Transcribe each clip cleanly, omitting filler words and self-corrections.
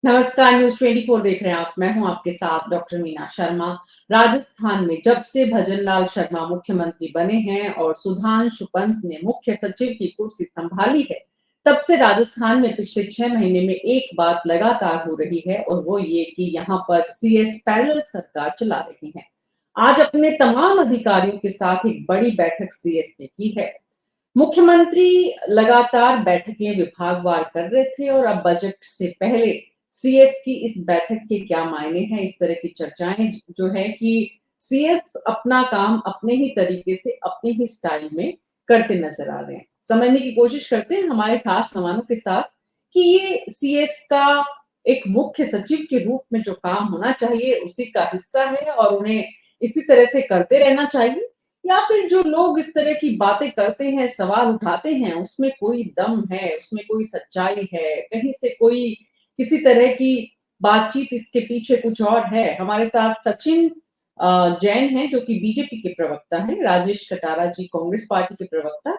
नमस्कार, न्यूज़ 24 देख रहे हैं आप। मैं हूं आपके साथ डॉक्टर मीना शर्मा। राजस्थान में जब से भजनलाल शर्मा मुख्यमंत्री बने हैं और सुधांशु पंत ने मुख्य सचिव की कुर्सी संभाली है, तब से राजस्थान में पिछले 6 महीने में एक बात लगातार हो रही है और वो ये कि यहाँ पर सीएस पैरेलल सरकार चला रही है। आज अपने तमाम अधिकारियों के साथ एक बड़ी बैठक सीएस ने की है। मुख्यमंत्री लगातार बैठकें विभागवार कर रहे थे और अब बजट से पहले सीएस की इस बैठक के क्या मायने हैं, इस तरह की चर्चाएं जो है कि सीएस अपना काम अपने ही तरीके से अपने ही स्टाइल में करते नजर आ रहे हैं। समझने की कोशिश करते हैं हमारे खास मेहमानों के साथ कि ये सीएस का एक मुख्य सचिव के रूप में जो काम होना चाहिए उसी का हिस्सा है और उन्हें इसी तरह से करते रहना चाहिए, या फिर जो लोग इस तरह की बातें करते हैं, सवाल उठाते हैं, उसमें कोई दम है, उसमें कोई सच्चाई है, कहीं से कोई किसी तरह की बातचीत इसके पीछे कुछ और है। हमारे साथ सचिन जैन हैं जो कि बीजेपी के प्रवक्ता हैं, राजेश कटारा जी कांग्रेस पार्टी के प्रवक्ता,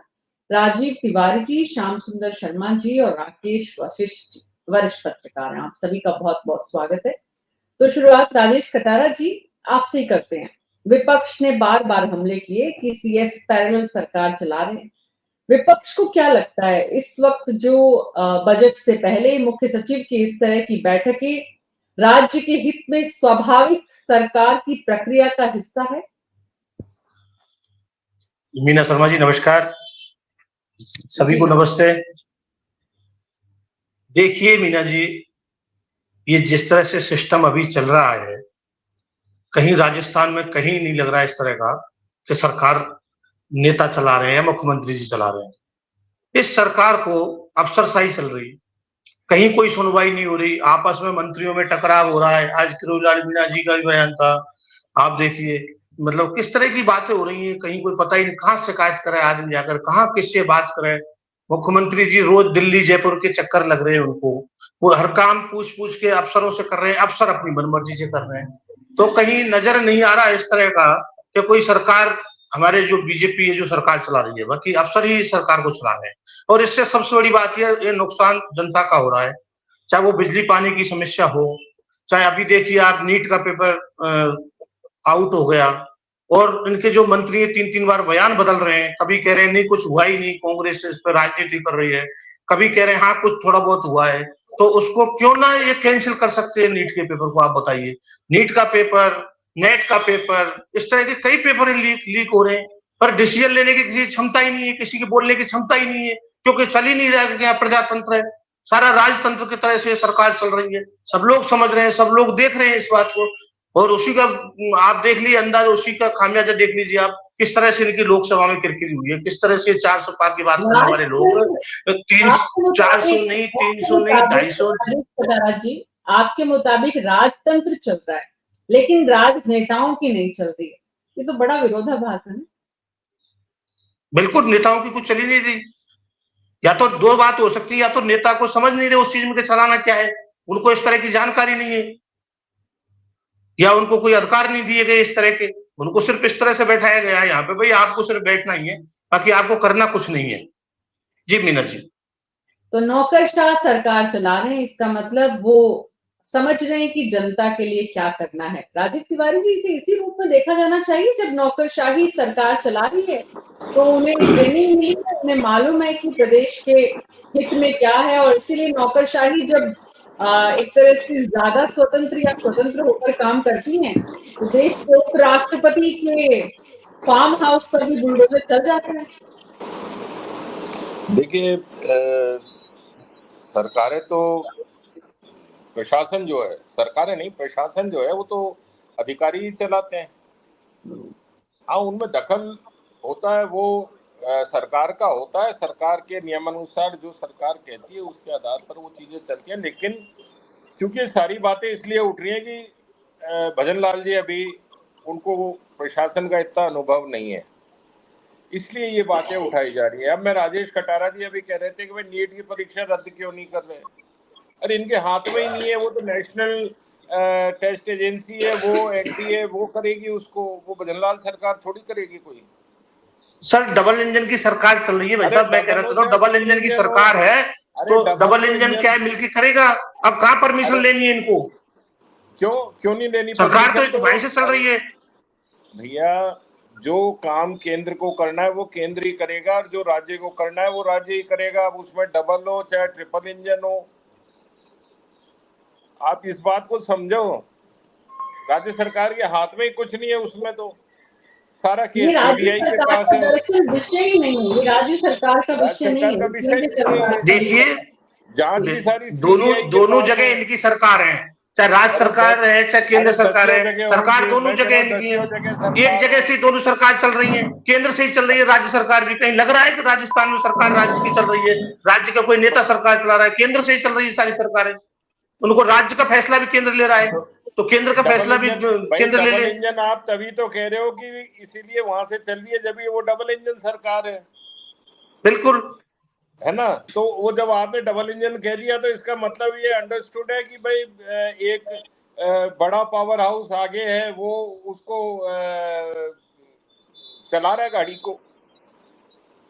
राजीव तिवारी जी, श्याम सुंदर शर्मा जी और राकेश वशिष्ठ जी वरिष्ठ पत्रकार हैं। आप सभी का बहुत-बहुत स्वागत है। तो शुरुआत राजेश कटारा जी आपसे ही करते हैं। विपक्ष ने बार-बार हमले किए कि सीएस पैरेलल सरकार चला रहे हैं। विपक्ष को क्या लगता है इस वक्त जो बजट से पहले मुख्य सचिव की इस तरह की बैठकें राज्य के हित में स्वाभाविक सरकार की प्रक्रिया का हिस्सा है? मीना शर्मा जी नमस्कार, सभी को नमस्ते। देखिए मीना जी, ये जिस तरह से सिस्टम अभी चल रहा है, कहीं राजस्थान में कहीं नहीं लग रहा है इस तरह का कि सरकार नेता चला रहे हैं या मुख्यमंत्री जी चला रहे हैं। इस सरकार को अफसरशाही चल रही है, कहीं कोई सुनवाई नहीं हो रही, आपस में मंत्रियों में टकराव हो रहा है। आज किरोड़ीलाल मीणा जी का भी बयान था, आप देखिए मतलब किस तरह की बातें हो रही हैं, कहीं कोई पता ही नहीं कहाँ शिकायत करे आदमी जाकर, कहाँ किससे बात करे। मुख्यमंत्री जी रोज दिल्ली जयपुर के चक्कर लग रहे हैं उनको, वो हर काम पूछ पूछ के अफसरों से कर रहे हैं, अफसर अपनी मनमर्जी से कर रहे हैं। तो कहीं नजर नहीं आ रहा इस तरह का कि कोई सरकार हमारे जो बीजेपी है जो सरकार चला रही है, बाकी अफसर ही सरकार को चला रहे हैं। और इससे सबसे बड़ी बात ये नुकसान जनता का हो रहा है, चाहे वो बिजली पानी की समस्या हो, चाहे अभी देखिए आप नीट का पेपर आउट हो गया और इनके जो मंत्री 3-3 बार बयान बदल रहे हैं। कभी कह रहे हैं नहीं कुछ हुआ ही नहीं, कांग्रेस इस पर राजनीति कर रही है, कभी कह रहे हैं हाँ कुछ थोड़ा बहुत हुआ है। तो उसको क्यों ना ये कैंसिल कर सकते हैं नीट के पेपर को, आप बताइए। नीट का पेपर, नेट का पेपर, इस तरह के कई पेपर लीक हो रहे हैं, पर डिसीजन लेने की किसी क्षमता ही नहीं है, किसी की बोलने की क्षमता ही नहीं है, क्योंकि चल ही नहीं रहा है कि यहाँ प्रजातंत्र है, सारा राजतंत्र की तरह से सरकार चल रही है। सब लोग समझ रहे हैं, सब लोग देख रहे हैं इस बात को, और उसी का आप देख लीजिए अंदाज, उसी का खामियाजा देख लीजिए आप, किस तरह से इनकी लोकसभा में किरकिरी हुई है, किस तरह से 400 पार की बात करने वाले लोग 400 नहीं, 300 नहीं, 250 जी, आपके मुताबिक राजतंत्र चल रहा है लेकिन राजनेताओं की नहीं चल रही है, ये तो बड़ा विरोधाभास है। बिल्कुल, नेताओं की कुछ चली नहीं रही। या तो दो बात हो सकती है, या तो नेता को समझ नहीं रहे उस चीज में चलाना क्या है, उनको इस तरह की जानकारी नहीं है, या उनको कोई अधिकार नहीं दिए गए इस तरह के, उनको सिर्फ इस तरह से बैठाया गया है यहाँ पे, भाई आपको सिर्फ बैठना ही है, बाकी आपको करना कुछ नहीं है। जी मीना जी, तो नौकरशाह सरकार चला रहे हैं, इसका मतलब वो समझ रहे हैं कि जनता के लिए क्या करना है। राजीव तिवारी जी, इसे इसी रूप में देखा जाना चाहिए, जब नौकरशाही सरकार चला रही है तो उन्हें ट्रेनिंग मिली है, उन्हें मालूम है कि प्रदेश के हित में क्या है, और इसीलिए नौकरशाही जब एक तरह से ज्यादा स्वतंत्र होकर काम करती हैं तो देश के उपराष्ट्रपति के फार्म हाउस पर भी बुलडोजर चल जाते हैं। देखिए, सरकारें तो प्रशासन जो है, सरकारें नहीं प्रशासन जो है वो तो अधिकारी ही चलाते हैं। हाँ, उनमें दखल होता है, वो सरकार का होता है, सरकार के नियमानुसार जो सरकार कहती है उसके आधार पर वो चीजें चलती हैं। लेकिन क्योंकि सारी बातें इसलिए उठ रही हैं कि भजनलाल जी अभी उनको प्रशासन का इतना अनुभव नहीं है, इसलिए ये बातें उठाई जा रही है। अब मैं राजेश कटारा जी अभी कह रहे थे कि भाई नीट की परीक्षा रद्द क्यों नहीं कर रहे, अरे इनके हाथ में ही नहीं है, वो तो नेशनल टेस्ट एजेंसी है, वो एनटीए वो करेगी उसको, वो भजनलाल सरकार थोड़ी करेगी कोई। सर डबल इंजन की सरकार चल रही है भाई साहब, मैं कह रहा था डबल इंजन की सरकार है, अरे तो डबल डबल तो इंजन इंजन क्या है, मिलके करेगा। अब कहाँ परमिशन अरे लेनी है इनको, क्यों नहीं लेनी सरकार परमिशन? तो वहीं से चल रही है। भैया जो काम केंद्र को करना है वो केंद्र ही करेगा, और जो राज्य को करना है वो राज्य ही करेगा। अब उसमें डबल हो चाहे ट्रिपल इंजन हो, आप इस बात को समझो। राज्य सरकार के हाथ में ही कुछ नहीं है, उसमें तो सारा ये केस राज्य सीबीआई के सरकार पास का है। दरअसल विषय ही नहीं है, ये राज्य सरकार का राज्य विषय नहीं सरकार है, का ये विषय केंद्र ही नहीं है सरकार ये। का विषय देखिए, है। जांच भी सारी दोनों सीबीआई के दोनों पास जगह है। इनकी सरकार है, चाहे राज्य अरे सरकार है चाहे केंद्र अरे सरकार दसियों है, जगह सरकार होंगी, दोनों मैं कह जगह रहा हूँ इनकी है। दसियों जगह एक सरकार जगह हो। से दोनों सरकार चल रही है, केंद्र से ही चल रही है राज्य सरकार भी। कहीं लग रहा है कि राजस्थान में सरकार राज्य की चल रही है, राज्य का कोई नेता सरकार चला रहा है? केंद्र से ही चल रही है सारी सरकारें। उनको राज्य का फैसला भी केंद्र ले रहा है, तो केंद्र का डबल फैसला भी इंजन भाई, केंद्र ले डबल ले। इंजन आप तभी तो कह रहे हो कि इसीलिए वहां से चल रही है जब ये वो डबल इंजन सरकार बिल्कुल। है ना। तो वो जब आपने डबल इंजन कह दिया तो इसका मतलब ये अंडरस्टूड है कि भाई एक बड़ा पावर हाउस आगे है, वो उसको चला रहा है गाड़ी को।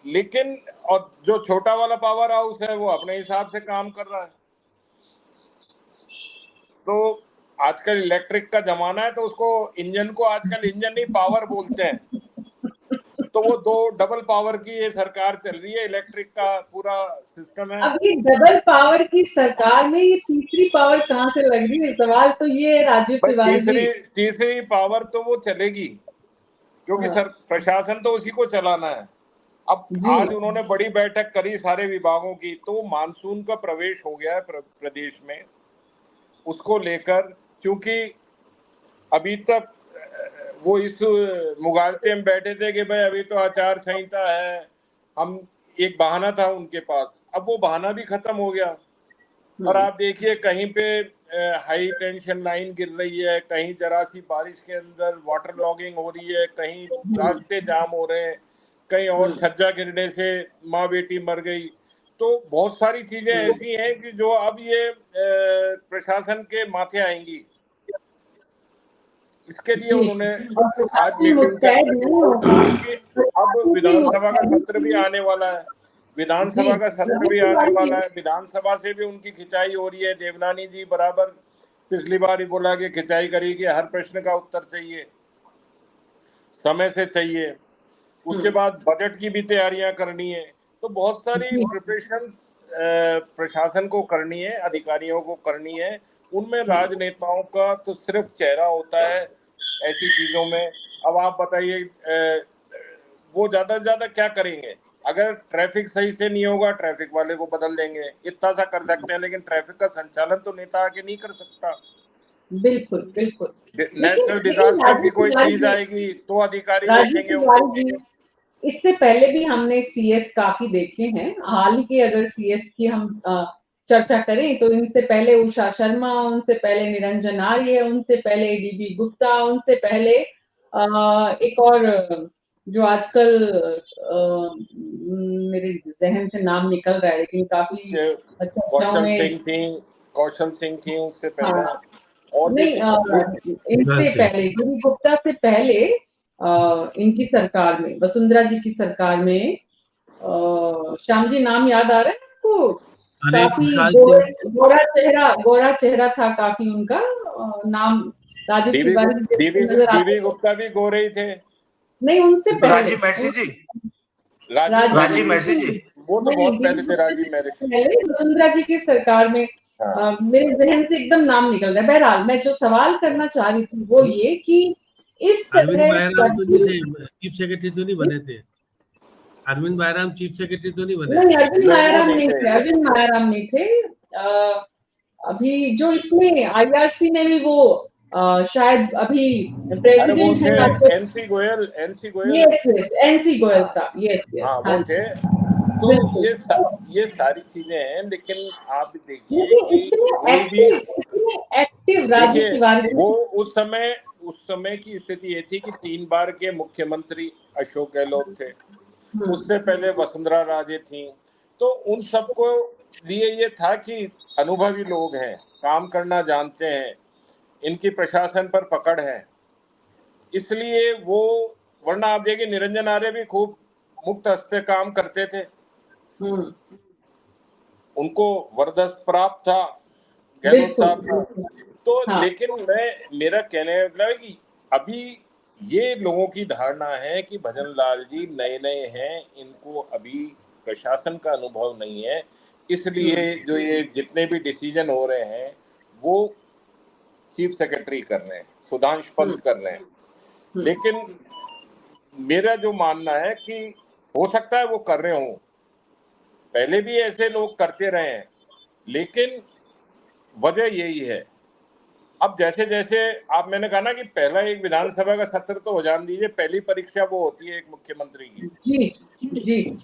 लेकिन और जो छोटा वाला पावर हाउस है वो अपने हिसाब से काम कर रहा है। तो आजकल इलेक्ट्रिक का जमाना है, तो उसको इंजन को आजकल इंजन नहीं पावर बोलते हैं। तो वो दो डबल पावर की ये सरकार चल रही है, इलेक्ट्रिक का पूरा सिस्टम है। अब ये डबल पावर की सरकार में ये तीसरी पावर कहाँ से लग रही है, सवाल तो ये है राजीव भाई तिवारी जी। तीसरी पावर तो वो चलेगी, क्योंकि हाँ, प्रशासन तो उसी को चलाना है। अब जी आज उन्होंने बड़ी बैठक करी सारे विभागों की, तो मानसून का प्रवेश हो गया है प्रदेश में। उसको लेकर, क्योंकि अभी तक वो इस मुगालते में बैठे थे कि भाई अभी तो आचार संहिता है, हम एक बहाना था उनके पास, अब वो बहाना भी खत्म हो गया। और आप देखिए कहीं पे हाई टेंशन लाइन गिर रही है, कहीं जरा सी बारिश के अंदर वाटर लॉगिंग हो रही है, कहीं रास्ते जाम हो रहे हैं, कहीं और छज्जा गिरने से माँ बेटी मर गई। तो बहुत सारी चीजें ऐसी हैं कि जो अब ये प्रशासन के माथे आएंगी। इसके लिए जी, उन्होंने और आज प्रशासन मीटिंग मुस्तैद करी, नहीं होगा, क्योंकि अब प्रशासन की विधानसभा का मुस्तैदी सत्र भी की। आने वाला है। जी विधानसभा का सत्र राजीव भी आने तिवारी वाला जी, है, विधानसभा से भी उनकी खिंचाई हो रही है। देवनानी जी बराबर पिछली बार ही बोला कि खिंचाई करी कि हर प्रश्न का उत्तर चाहिए, समय से चाहिए। उसके बाद बजट की भी तैयारियां करनी है। तो बहुत सारी जी प्रिपरेशन प्रशासन को करनी है, अधिकारियों को करनी है। उनमें राजनेताओं का तो सिर्फ चेहरा होता है ऐसी चीजों में। अब आप बताइए वो ज्यादा से ज्यादा क्या करेंगे? अगर ट्रैफिक सही से नहीं होगा, ट्रैफिक वाले को बदल देंगे, इतना सा कर सकते हैं। लेकिन ट्रैफिक का संचालन तो नेता आके नहीं कर सकता। बिल्कुल बिल्कुल। नेशनल लेकिन डिजास्टर की कोई चीज आएगी तो अधिकारी राजीव देखेंगे तिवारी उसको। जी, इससे पहले भी हमने सीएस काफी देखे हैं। हाल ही के अगर सीएस की हम चर्चा करें तो इनसे पहले उषा शर्मा, उनसे पहले निरंजन आर्य, उनसे पहले डीबी गुप्ता, उनसे पहले एक और जो आजकल मेरे जहन से नाम निकल रहा है, लेकिन काफी चर्चाओं कौशल में। सिंह थी, कौशल सिंह थी उससे पहले, हाँ, और भी नहीं थी। इनसे पहले डीबी गुप्ता से पहले इनकी सरकार में, वसुंधरा जी की सरकार में श्याम जी नाम याद आ रहा है आपको? अरे काफी खुशहाल सिंह, गोरा चेहरा था काफी उनका। नाम राजीव डीबी तिवारी जी जैसे नजर आते डीबी थे। गुप्ता भी गोरे ही थे। नहीं उनसे पहले, राजीव महर्षि जी, राजीव राजीव महर्षि, महर्षि जी। वो तो नहीं बहुत डीबी पहले थे गुप्ता जी राजीव से महर्षि। पहले वसुंधरा जी की सरकार में। हाँ। मेरे जहन से एकदम नाम निकल रहा है। बहरहाल मैं जो सवाल करना चाह रही थी वो ये कि इस अरविंद तरह बायराम तो नहीं सभी, थे, चीफ सेक्रेटरी तो नहीं बने थे। अरविंद बायराम चीफ सेक्रेटरी तो नहीं बने नहीं थे। अरविंद नहीं वो मायाराम नहीं नहीं थे। थे, अरविंद मायाराम नहीं थे। अभी जो इसमें आईआरसी में भी वो शायद अभी अरे वो प्रेसिडेंट थे हैं आपको। NC Goyal, NC Goyal. Yes yes NC Goyal हाँ साहब, यस यस, हाँ, हाँ वो थे। जी, तो बिल्कुल। ये सारी चीजें हैं। लेकिन आप देखिए लेकिन कि कोई भी, इतने एक्टिव राजीव देखिए तिवारी वो जी। उस समय की स्थिति ये थी कि 3 बार के मुख्यमंत्री अशोक गहलोत थे, उससे पहले वसुंधरा राजे थी। तो उन सबको लिए ये था कि अनुभवी लोग हैं, काम करना जानते हैं, इनकी प्रशासन पर पकड़ है, इसलिए वो। वरना आप देखिए निरंजन आर्य भी खूब मुक्त हस्त से काम करते थे। हम्म उनको वरदस्त प्राप्त था, गहलोत साहब का। बिल्कुल तो हाँ लेकिन मेरा कहने का मतलब है कि अभी ये लोगों की धारणा है कि भजन लाल जी नए नए हैं, इनको अभी प्रशासन का अनुभव नहीं है, इसलिए जो ये जितने भी डिसीजन हो रहे हैं वो चीफ सेक्रेटरी कर रहे हैं, सुधांशु पंत कर रहे हैं। लेकिन मेरा जो मानना है कि हो सकता है वो कर रहे हों, पहले भी ऐसे लोग करते रहे हैं, लेकिन वजह यही है। अब जैसे जैसे आप मैंने कहा ना कि पहला एक विधानसभा का सत्र तो हो जान दीजिए, पहली परीक्षा वो होती है एक मुख्यमंत्री की, जी जी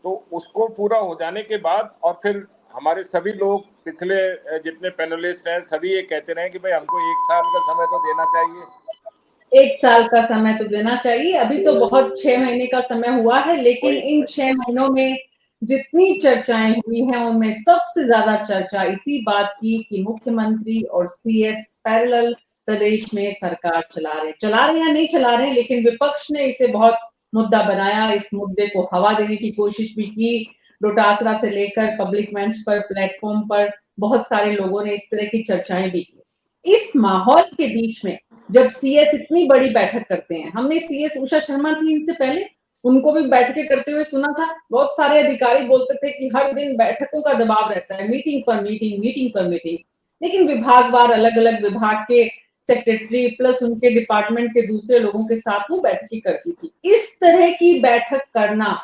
तो उसको पूरा हो जाने के बाद और फिर हमारे सभी लोग पिछले जितने पैनलिस्ट हैं सभी ये कहते रहे कि भाई हमको 1 साल का समय तो देना चाहिए। 1 साल का समय तो देना चाहिए। अभी तो बहुत 6 महीने का समय हुआ है, लेकिन इन 6 महीनों में जितनी चर्चाएं हुई हैं उनमें सबसे ज्यादा चर्चा इसी बात की कि मुख्यमंत्री और सीएस पैरेलल प्रदेश में सरकार चला रहे या नहीं चला रहे, लेकिन विपक्ष ने इसे बहुत मुद्दा बनाया। इस मुद्दे को हवा देने की कोशिश भी की। डोटासरा से लेकर पब्लिक मंच पर, प्लेटफॉर्म पर बहुत सारे लोगों ने इस तरह की चर्चाएं भी की। इस माहौल के बीच में जब सीएस इतनी बड़ी बैठक करते हैं, हमने सीएस उषा शर्मा थी इनसे पहले, उनको भी बैठ के करते हुए सुना था। बहुत सारे अधिकारी बोलते थे कि हर दिन बैठकों का दबाव रहता है, मीटिंग पर मीटिंग, मीटिंग पर मीटिंग। लेकिन विभागवार अलग अलग विभाग के सेक्रेटरी प्लस उनके डिपार्टमेंट के दूसरे लोगों के साथ वो बैठकें करती थी। इस तरह की बैठक करना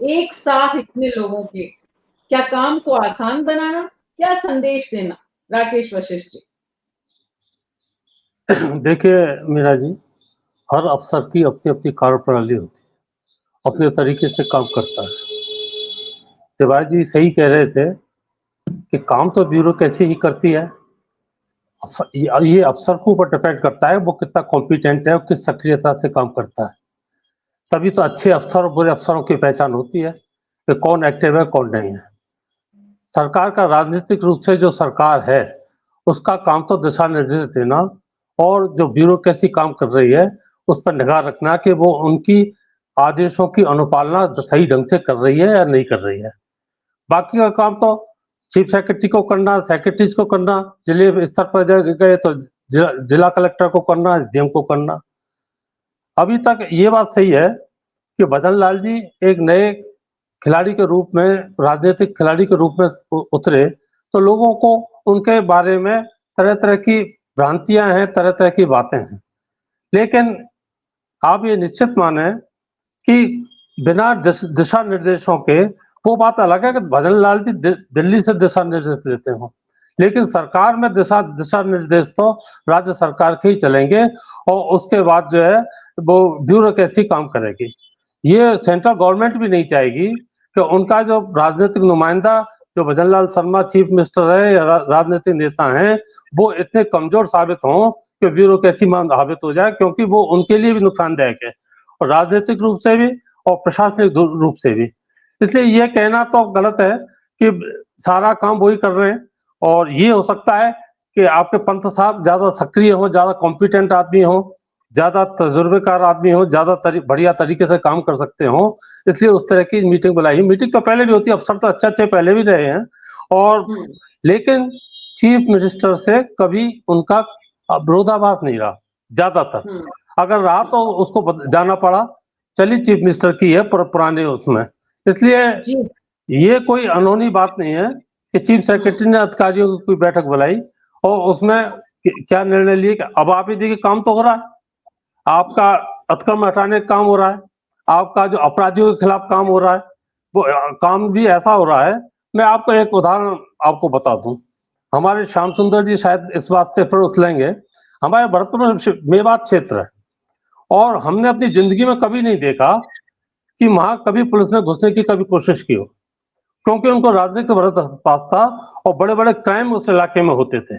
एक साथ इतने लोगों के, क्या काम को आसान बनाना, क्या संदेश देना? राकेश वशिष्ठ जी। देखिए मीरा जी, हर अफसर की अपनी अपनी कार्यप्रणाली होती है, अपने तरीके से काम करता है। तिवारी जी सही कह रहे थे कि काम तो ब्यूरोक्रेसी ही करती है। ये अफसर के ऊपर डिपेंड करता है वो कितना कॉम्पिटेंट है और किस सक्रियता से काम करता है। तभी तो अच्छे अफसर और बुरे अफसरों की पहचान होती है कि कौन एक्टिव है कौन नहीं है। सरकार का राजनीतिक रूप से जो सरकार है उसका काम तो दिशा निर्देश देना और जो ब्यूरोक्रेसी काम कर रही है उस पर निगाह रखना कि वो उनकी आदेशों की अनुपालना सही ढंग से कर रही है या नहीं कर रही है। बाकी का काम तो चीफ सेक्रेटरी को करना, सेक्रेटरीज को करना, जिले स्तर पर गए तो जिला कलेक्टर को करना, डीएम को करना। अभी तक ये बात सही है कि भजन लाल जी एक नए खिलाड़ी के रूप में, राजनीतिक खिलाड़ी के रूप में उतरे तो लोगों को उनके बारे में तरह तरह की भ्रांतियां हैं, तरह तरह की बातें हैं। लेकिन आप ये निश्चित माने कि बिना दिशा निर्देशों के, वो बात अलग है कि भजन लाल जी दिल्ली से दिशा निर्देश लेते हो, लेकिन सरकार में दिशा निर्देश तो राज्य सरकार के ही चलेंगे और उसके बाद जो है वो ब्यूरोक्रेसी काम करेगी। ये सेंट्रल गवर्नमेंट भी नहीं चाहेगी कि उनका जो राजनीतिक नुमाइंदा जो भजन लाल शर्मा चीफ मिनिस्टर है या राजनीतिक नेता हैं वो इतने कमजोर साबित हों कि ब्यूरोक्रेसी में साबित हो जाए, क्योंकि वो उनके लिए भी नुकसानदायक है और राजनीतिक रूप से भी और प्रशासनिक रूप से भी। इसलिए ये कहना तो गलत है कि सारा काम वही कर रहे हैं। और ये हो सकता है कि आपके पंत साहब ज्यादा सक्रिय हो, ज्यादा कॉम्पिटेंट आदमी हो, ज्यादा तजुर्बेकार आदमी हो, ज्यादा बढ़िया तरीके से काम कर सकते हो, इसलिए उस तरह की मीटिंग बुलाई। मीटिंग तो पहले भी होती है, अफसर तो अच्छे पहले भी रहे हैं, और लेकिन चीफ मिनिस्टर से कभी उनका विरोधाभास नहीं रहा ज्यादातर। अगर रहा तो उसको जाना पड़ा, चलिए चीफ मिनिस्टर की है पुराने उसमें। इसलिए ये कोई अनहोनी बात नहीं है कि चीफ सेक्रेटरी ने अधिकारियों की कोई बैठक बुलाई और उसमें क्या निर्णय लिए कि अब आप ही देखिए काम तो हो रहा है, आपका अतिक्रमण हटाने का काम हो रहा है, आपका जो अपराधियों के खिलाफ काम हो रहा है वो काम भी ऐसा हो रहा है। मैं आपको एक उदाहरण आपको बता दूं, हमारे श्याम सुंदर जी शायद इस बात से फिर उछलेंगे। हमारे भरतपुर मेवात क्षेत्र है और हमने अपनी जिंदगी में कभी नहीं देखा कि वहां कभी पुलिस ने घुसने की कभी कोशिश की हो, क्योंकि उनको राजनीतिक पास था और बड़े बड़े क्राइम उस इलाके में होते थे।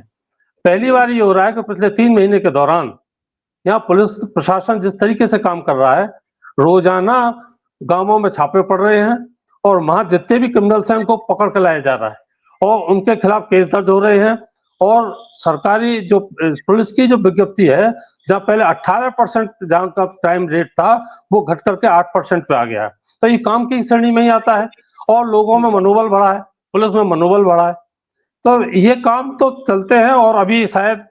पहली बार ये हो रहा है कि पिछले 3 महीने के दौरान यहाँ पुलिस प्रशासन जिस तरीके से काम कर रहा है, रोजाना गांवों में छापे पड़ रहे हैं और वहां जितने भी क्रिमिनल्स हैं उनको पकड़ के लाया जा रहा है और उनके खिलाफ केस दर्ज हो रहे हैं। और सरकारी जो पुलिस की जो विज्ञप्ति है, जहाँ पहले 18% जहाँ का क्राइम रेट था वो घट करके 8% पे आ गया है। तो ये काम की श्रेणी में ही आता है और लोगों में मनोबल बढ़ा है पुलिस में मनोबल बढ़ा है। तो ये काम तो चलते हैं और अभी शायद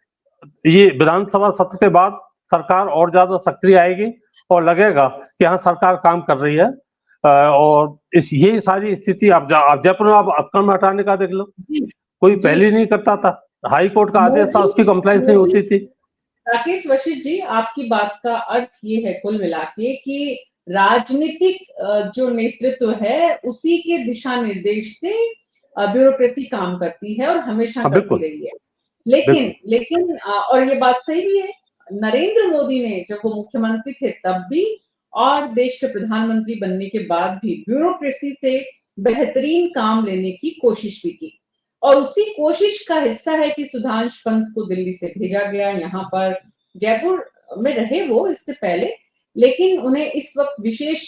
ये विधानसभा सत्र के बाद सरकार और ज्यादा सक्रिय आएगी और लगेगा कि हाँ सरकार काम कर रही है। और ये सारी स्थिति आप जयपुर में आप अक्कड़ में हटाने का देख लो, कोई पहले नहीं करता था, हाई कोर्ट का आदेश था, उसकी कंप्लाइंस नहीं होती थी। राकेश वशिष्ठ जी, आपकी बात का अर्थ ये है कुल मिला के कि राजनीतिक जो नेतृत्व है उसी के दिशा निर्देश से ब्यूरोक्रेसी काम करती है और हमेशा करती रही है। लेकिन और ये बात सही भी है, नरेंद्र मोदी ने जब वो मुख्यमंत्री थे तब भी और देश के प्रधानमंत्री बनने के बाद भी ब्यूरोक्रेसी से बेहतरीन काम लेने की कोशिश भी की और उसी कोशिश का हिस्सा है कि सुधांशु पंत को दिल्ली से भेजा गया। यहाँ पर जयपुर में रहे वो इससे पहले, लेकिन उन्हें इस वक्त विशेष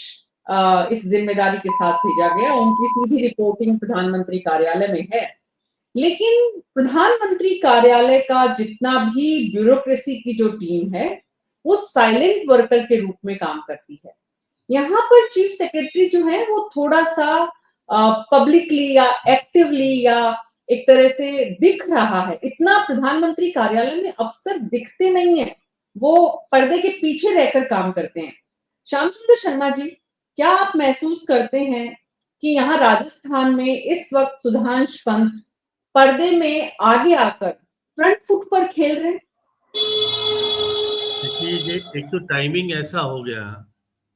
इस जिम्मेदारी के साथ भेजा गया। उनकी सीधी रिपोर्टिंग प्रधानमंत्री कार्यालय में है, लेकिन प्रधानमंत्री कार्यालय का जितना भी ब्यूरोक्रेसी की जो टीम है वो साइलेंट वर्कर के रूप में काम करती है। यहाँ पर चीफ सेक्रेटरी जो है वो थोड़ा सा पब्लिकली या एक्टिवली या एक तरह से दिख रहा है। इतना प्रधानमंत्री कार्यालय में अफसर दिखते नहीं है, वो पर्दे के पीछे रहकर काम करते हैं। श्याम सुंदर शर्मा जी, क्या आप महसूस करते हैं कि यहाँ राजस्थान में इस वक्त सुधांशु पंत पर्दे में आगे आकर फ्रंट फुट पर खेल रहे हैं? देखिए, एक तो टाइमिंग ऐसा हो गया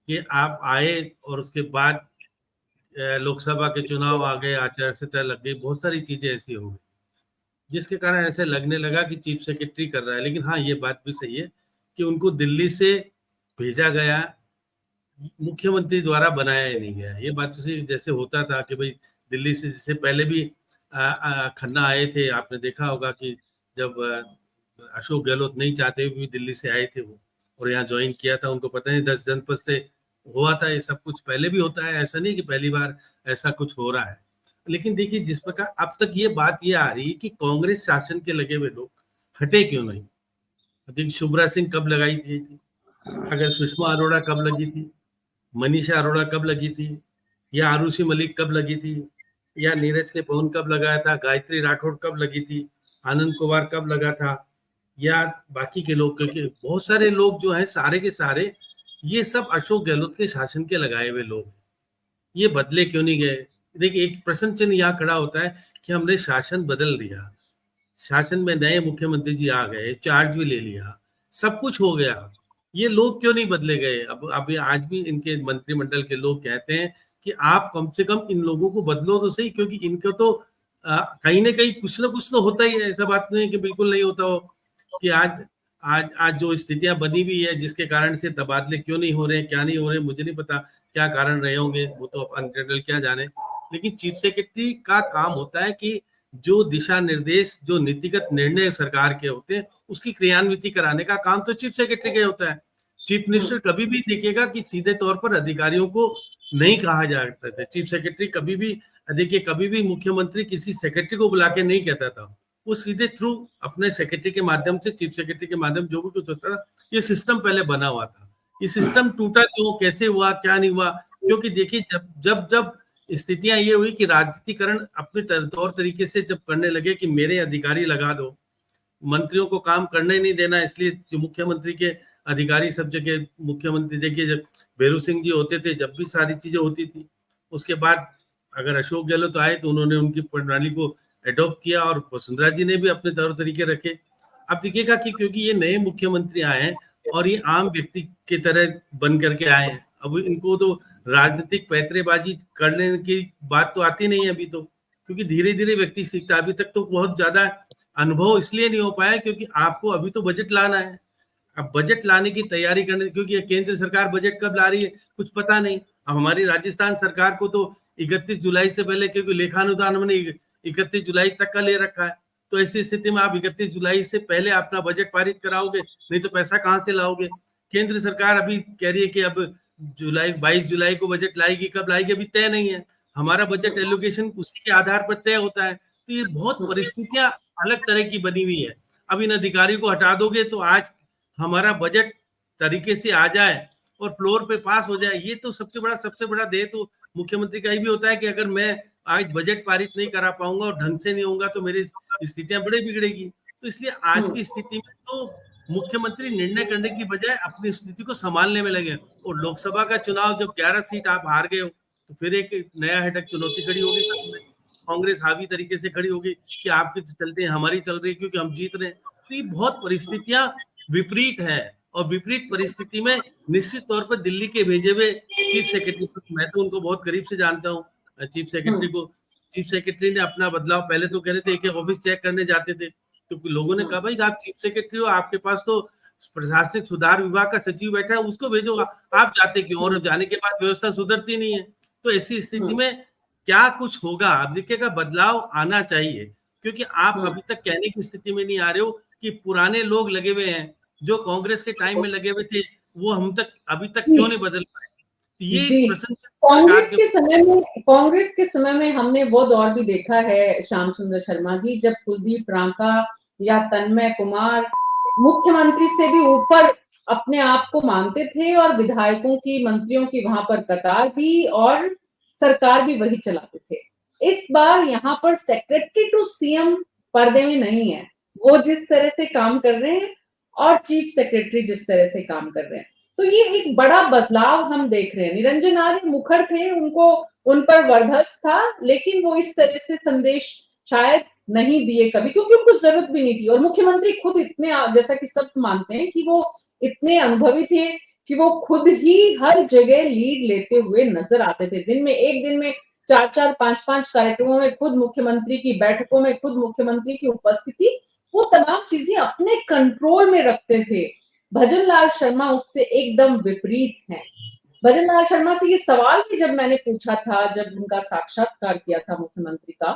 कि आप आए और उसके बाद लोकसभा के चुनाव आ गए, आचार संहिता लग गई, बहुत सारी चीजें ऐसी हो गई जिसके कारण ऐसे लगने लगा कि चीफ सेक्रेटरी कर रहा है। लेकिन हाँ, ये बात भी सही है कि उनको दिल्ली से भेजा गया, मुख्यमंत्री द्वारा बनाया ही नहीं गया। ये बात तो जैसे होता था कि भाई दिल्ली से, जैसे पहले भी खन्ना आए थे, आपने देखा होगा कि जब अशोक गहलोत नहीं चाहते हुए भी दिल्ली से आए थे वो और यहाँ ज्वाइन किया था। उनको पता नहीं 10 जनपद से हुआ था। ये सब कुछ पहले भी होता है, ऐसा नहीं कि पहली बार ऐसा कुछ हो रहा है। लेकिन देखिए, जिस प्रकार अब तक ये बात ये आ रही है कि कांग्रेस शासन के लगे हुए लोग हटे क्यों नहीं। देखिए, शुभ्रा सिंह कब लगाई थी, अगर सुषमा अरोड़ा कब लगी थी, मनीषा अरोड़ा कब लगी थी, या आरुषि मलिक कब लगी थी, या नीरज के पवन कब लगाया था, गायत्री राठौड़ कब लगी थी, आनंद कुमार कब लगा था, या बाकी के लोग, क्योंकि बहुत सारे लोग जो हैं सारे के सारे ये सब अशोक गहलोत के शासन के लगाए हुए लोग हैं। ये बदले क्यों नहीं गए? देखिए, एक प्रश्न चिन्ह यहाँ खड़ा होता है कि हमने शासन बदल दिया, शासन में नए मुख्यमंत्री जी आ गए, चार्ज भी ले लिया, सब कुछ हो गया, ये लोग क्यों नहीं बदले गए? अब आज भी इनके मंत्रिमंडल के लोग कहते हैं कि आप कम से कम इन लोगों को बदलो तो सही, क्योंकि इनको तो कहीं ना कहीं कुछ ना कुछ तो होता ही है। ऐसा बात नहीं है कि बिल्कुल नहीं होता हो। कि आज जो स्थितियां बनी हुई है जिसके कारण से तबादले क्यों नहीं हो रहे, क्या नहीं हो रहे, मुझे नहीं पता क्या कारण रहे होंगे, वो तो जनरल क्या जाने। लेकिन चीफ सेक्रेटरी का काम होता है कि जो दिशा निर्देश, जो नीतिगत निर्णय सरकार के होते हैं उसकी क्रियान्विति कराने का काम तो चीफ सेक्रेटरी का होता है। चीफ मिनिस्टर कभी भी देखिएगा कि सीधे तौर पर अधिकारियों को नहीं कहा जाता था। चीफ सेक्रेटरी कभी भी, देखिए, कभी भी मुख्यमंत्री किसी सेक्रेटरी को बुला के नहीं कहता था, वो सीधे थ्रू अपने सेक्रेटरी के माध्यम से, चीफ सेक्रेटरी के माध्यम जो भी कुछ होता था, ये सिस्टम पहले बना हुआ था। ये सिस्टम टूटा क्यों, कैसे हुआ, क्या नहीं हुआ? क्योंकि देखिए, जब स्थितियां ये हुई कि राजनीतिकरण अपने तौर तरीके से जब करने लगे कि मेरे अधिकारी लगा दो, मंत्रियों को काम करने नहीं देना, इसलिए जो मुख्यमंत्री के अधिकारी सब जगह, मुख्यमंत्री देखिए जब भैरू सिंह जी होते थे जब भी सारी चीजें होती थी। उसके बाद अगर अशोक गहलोत आए तो उन्होंने उनकी प्रणाली को एडॉप्ट किया और वसुंधरा जी ने भी अपने तौर तरीके रखे। अब देखिएगा कि क्योंकि ये नए मुख्यमंत्री आए हैं और ये आम व्यक्ति की तरह बन करके आए हैं, अब इनको तो राजनीतिक पैतरेबाजी करने की बात तो आती नहीं है अभी तो, क्योंकि धीरे धीरे व्यक्ति सीखता है। अभी तक तो बहुत ज्यादा अनुभव इसलिए नहीं हो पाया क्योंकि आपको अभी तो बजट लाना है। अब बजट लाने की तैयारी करने, क्योंकि केंद्र सरकार बजट कब ला रही है कुछ पता नहीं। अब हमारी राजस्थान सरकार को तो 31 जुलाई से पहले, क्योंकि लेखानुदान हमने 31 जुलाई तक का ले रखा है, तो ऐसी स्थिति में आप 31 जुलाई से पहले अपना बजट पारित कराओगे, नहीं तो पैसा कहाँ से लाओगे? केंद्र सरकार अभी कह रही है कि अब 22 जुलाई को बजट लाएगी, कब लाएगी अभी तय नहीं है। हमारा बजट एलोकेशन उसी के आधार पर तय होता है। तो ये बहुत परिस्थितियां अलग तरह की बनी हुई है। अब इन अधिकारियों को हटा दोगे तो आज हमारा बजट तरीके से आ जाए और फ्लोर पे पास हो जाए, ये तो सबसे बड़ा ध्येय तो मुख्यमंत्री का ही भी होता है कि अगर मैं आज बजट पारित नहीं करा पाऊंगा और ढंग से नहीं होगा तो मेरी स्थितियां बड़े बिगड़ेगी। तो इसलिए आज की स्थिति में तो मुख्यमंत्री निर्णय करने की बजाय अपनी स्थिति को संभालने में लगे। और लोकसभा का चुनाव जब 11 सीट आप हार गए हो तो फिर एक नया हेडक चुनौती खड़ी होगी सामने। कांग्रेस हावी तरीके से खड़ी होगी कि आपके चलते हमारी चल रही है क्योंकि हम जीत रहे हैं। तो ये बहुत परिस्थितियां विपरीत है और विपरीत परिस्थिति में निश्चित तौर पर दिल्ली के भेजे हुए चीफ सेक्रेटरी, मैं तो उनको बहुत करीब से जानता हूँ चीफ सेक्रेटरी को, चीफ सेक्रेटरी ने अपना बदलाव, पहले तो कह रहे थे एक ऑफिस चेक करने जाते थे तो लोगों ने कहा भाई आप चीफ सेक्रेटरी हो, आपके पास तो प्रशासनिक सुधार विभाग का सचिव बैठा है, उसको भेजो, आप जाते क्यों? और जाने के बाद व्यवस्था सुधरती नहीं है। तो ऐसी स्थिति में क्या कुछ होगा, अब देखिएगा बदलाव आना चाहिए क्योंकि आप अभी तक कहने की स्थिति में नहीं आ रहे हो कि पुराने लोग लगे हुए हैं जो कांग्रेस के टाइम में लगे हुए थे वो हम तक अभी तक क्यों नहीं बदल पाए। ये प्रश्न कांग्रेस के समय में हमने वो दौर भी देखा है श्याम सुंदर शर्मा जी, जब कुलदीप रांका या तन्मय कुमार मुख्यमंत्री से भी ऊपर अपने आप को मानते थे और विधायकों की, मंत्रियों की वहां पर कतार भी और सरकार भी वही चलाते थे। इस बार यहाँ पर सेक्रेटरी टू सीएम पर्दे में नहीं है, वो जिस तरह से काम कर रहे हैं और चीफ सेक्रेटरी जिस तरह से काम कर रहे हैं, तो ये एक बड़ा बदलाव हम देख रहे हैं। निरंजन आर्य मुखर थे, उन पर वर्धस था, लेकिन वो इस तरह से संदेश शायद नहीं दिए कभी, क्योंकि उनको जरूरत भी नहीं थी। और मुख्यमंत्री खुद इतने, जैसा कि सब मानते हैं कि वो इतने अनुभवी थे कि वो खुद ही हर जगह लीड लेते हुए नजर आते थे। एक दिन में 4-4, 5-5 कार्यक्रमों में खुद मुख्यमंत्री की बैठकों में खुद मुख्यमंत्री की उपस्थिति, वो तमाम चीजें अपने कंट्रोल में रखते थे। भजन लाल शर्मा उससे एकदम विपरीत हैं। भजन लाल शर्मा से ये सवाल भी जब मैंने पूछा था, जब उनका साक्षात्कार किया था मुख्यमंत्री का,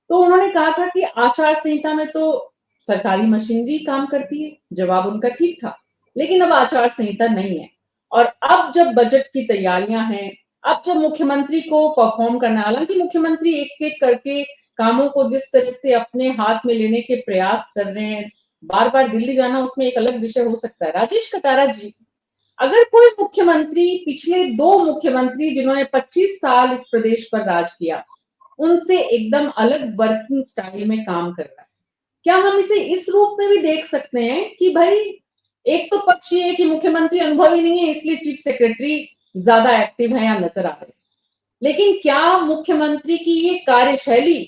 तो उन्होंने कहा था कि आचार संहिता में तो सरकारी मशीनरी काम करती है। जवाब उनका ठीक था, लेकिन अब आचार संहिता नहीं है। और अब जब बजट की तैयारियां हैं, अब जब मुख्यमंत्री को परफॉर्म करना, हालांकि मुख्यमंत्री एक एक करके कामों को जिस तरह से अपने हाथ में लेने के प्रयास कर रहे हैं, बार बार दिल्ली जाना उसमें एक अलग विषय हो सकता है। राजेश कटारा जी, अगर कोई मुख्यमंत्री, पिछले 2 मुख्यमंत्री जिन्होंने 25 साल इस प्रदेश पर राज किया, उनसे एकदम अलग वर्किंग स्टाइल में काम कर रहा है, क्या हम इसे इस रूप में भी देख सकते हैं कि भाई एक तो पक्ष ये है कि मुख्यमंत्री अनुभवी नहीं है इसलिए चीफ सेक्रेटरी ज्यादा एक्टिव है या नजर आ रहे हैं, लेकिन क्या मुख्यमंत्री की ये कार्यशैली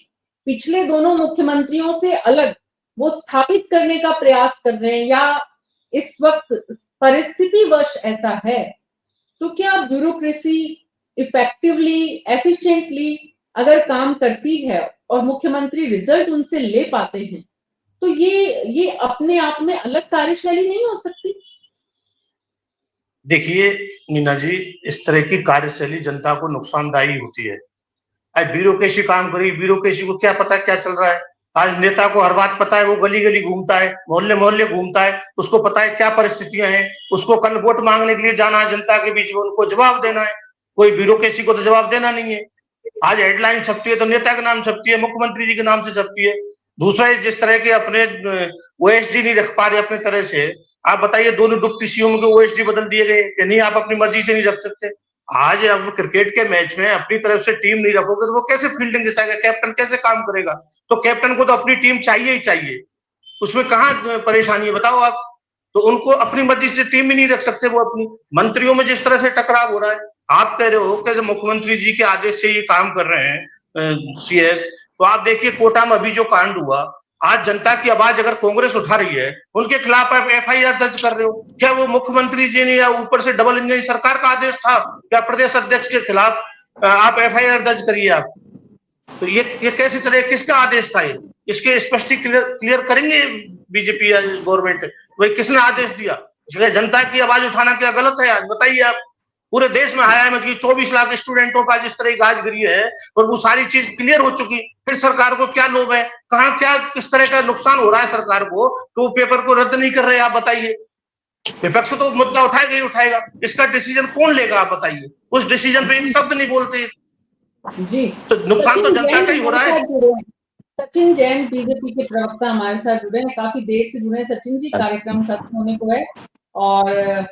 पिछले दोनों मुख्यमंत्रियों से अलग वो स्थापित करने का प्रयास कर रहे हैं, या इस वक्त परिस्थितिवश ऐसा है? तो क्या ब्यूरोक्रेसी इफेक्टिवली, एफिशिएंटली अगर काम करती है और मुख्यमंत्री रिजल्ट उनसे ले पाते हैं, तो ये अपने आप में अलग कार्यशैली नहीं हो सकती? देखिए मीना जी, इस तरह की कार्यशैली जनता को नुकसानदायी होती है। आज ब्यूरोक्रेसी काम करी, ब्यूरोक्रेसी को क्या पता क्या चल रहा है। आज नेता को हर बात पता है, वो गली गली घूमता है, मोहल्ले मोहल्ले घूमता है, उसको पता है क्या परिस्थितियां हैं, उसको कल वोट मांगने के लिए जाना है जनता के बीच में, उनको जवाब देना है। कोई ब्यूरोक्रेसी को तो जवाब देना नहीं है। आज हेडलाइन छपती है तो नेता के नाम छपती है, मुख्यमंत्री जी के नाम से छपती है। दूसरा, जिस तरह के अपने ओएसडी नहीं रख पा रहे अपने तरह से, आप बताइए दोनों डिप्टी सीएम के ओएसडी बदल दिए गए कि नहीं, आप अपनी मर्जी से नहीं रख सकते। आज अब क्रिकेट के मैच में अपनी तरफ से टीम नहीं रखोगे तो वो कैसे फील्डिंग जचाएगा, कैप्टन कैसे काम करेगा? तो कैप्टन को तो अपनी टीम चाहिए ही चाहिए, उसमें कहाँ परेशानी है बताओ आप। तो उनको अपनी मर्जी से टीम ही नहीं रख सकते वो अपनी। मंत्रियों में जिस तरह से टकराव हो रहा है, आप कह रहे हो कि मुख्यमंत्री जी के आदेश से ये काम कर रहे हैं सीएस, तो आप देखिए कोटा में अभी जो कांड हुआ, आज जनता की आवाज अगर कांग्रेस उठा रही है, उनके खिलाफ आप एफआईआर दर्ज कर रहे हो, क्या वो मुख्यमंत्री जी ने या ऊपर से डबल इंजन सरकार का आदेश था क्या प्रदेश अध्यक्ष के खिलाफ आप एफआईआर दर्ज करिए आप? तो ये कैसे चले, किसका आदेश था ये? इसके स्पष्टीकरण क्लियर करेंगे बीजेपी या गवर्नमेंट, भाई किसने आदेश दिया? जनता की आवाज उठाना क्या गलत है? आज बताइए आप। पूरे देश में आया है कि 24 लाख स्टूडेंटों का जिस तरह गाज गिरी है और वो सारी चीज क्लियर हो चुकी, फिर सरकार को क्या लोभ है, कहाँ क्या किस तरह का नुकसान हो रहा है सरकार को, तो वो पेपर को रद्द नहीं कर रहे? आप बताइए। विपक्ष तो मुद्दा उठाएगा ही उठाएगा, इसका डिसीजन कौन लेगा? आप बताइए। उस डिसीजन पे एक शब्द नहीं बोलते जी, तो नुकसान तो जनता का ही हो रहा है। सचिन जैन बीजेपी के प्रवक्ता हमारे साथ जुड़े हैं, काफी देर से जुड़े हैं। सचिन जी, कार्यक्रम खत्म होने को है और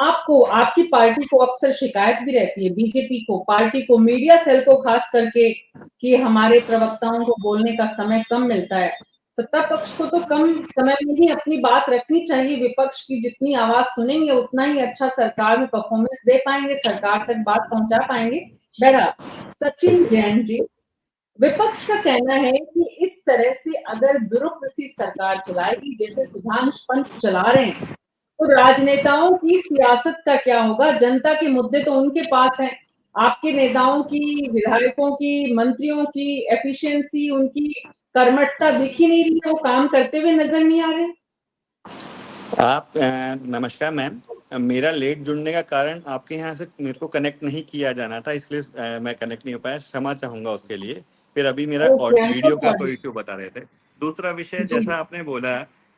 आपको, आपकी पार्टी को अक्सर शिकायत भी रहती है, बीजेपी को, पार्टी को, मीडिया सेल को खास करके, कि हमारे प्रवक्ताओं को बोलने का समय कम मिलता है। सत्ता पक्ष को तो कम समय में ही अपनी बात रखनी चाहिए, विपक्ष की जितनी आवाज सुनेंगे उतना ही अच्छा सरकार में परफॉर्मेंस दे पाएंगे, सरकार तक बात पहुंचा पाएंगे। बहरहाल, सचिन जैन जी, विपक्ष का कहना है कि इस तरह से अगर ब्यूरोक्रेसी सरकार चलाएगी जैसे सुधांशु पंत चला रहे हैं, तो राजनेताओं की सियासत का क्या होगा? जनता के मुद्दे तो उनके पास हैं, आपके नेताओं की, विधायकों की, मंत्रियों की एफिशिएंसी, उनकी कर्मठता दिख ही नहीं रही है, वो काम करते हुए नजर नहीं आ रहे। आप नमस्कार मैम। मेरा लेट जुड़ने का कारण आपके यहाँ से मेरे को कनेक्ट नहीं किया जाना था, इसलिए मैं कनेक्ट नहीं हो पाया, क्षमा चाहूंगा उसके लिए। फिर अभी मेरा okay, I am video so का कोई सॉरी। इश्यू बता रहे थे। दूसरा विषय, जी,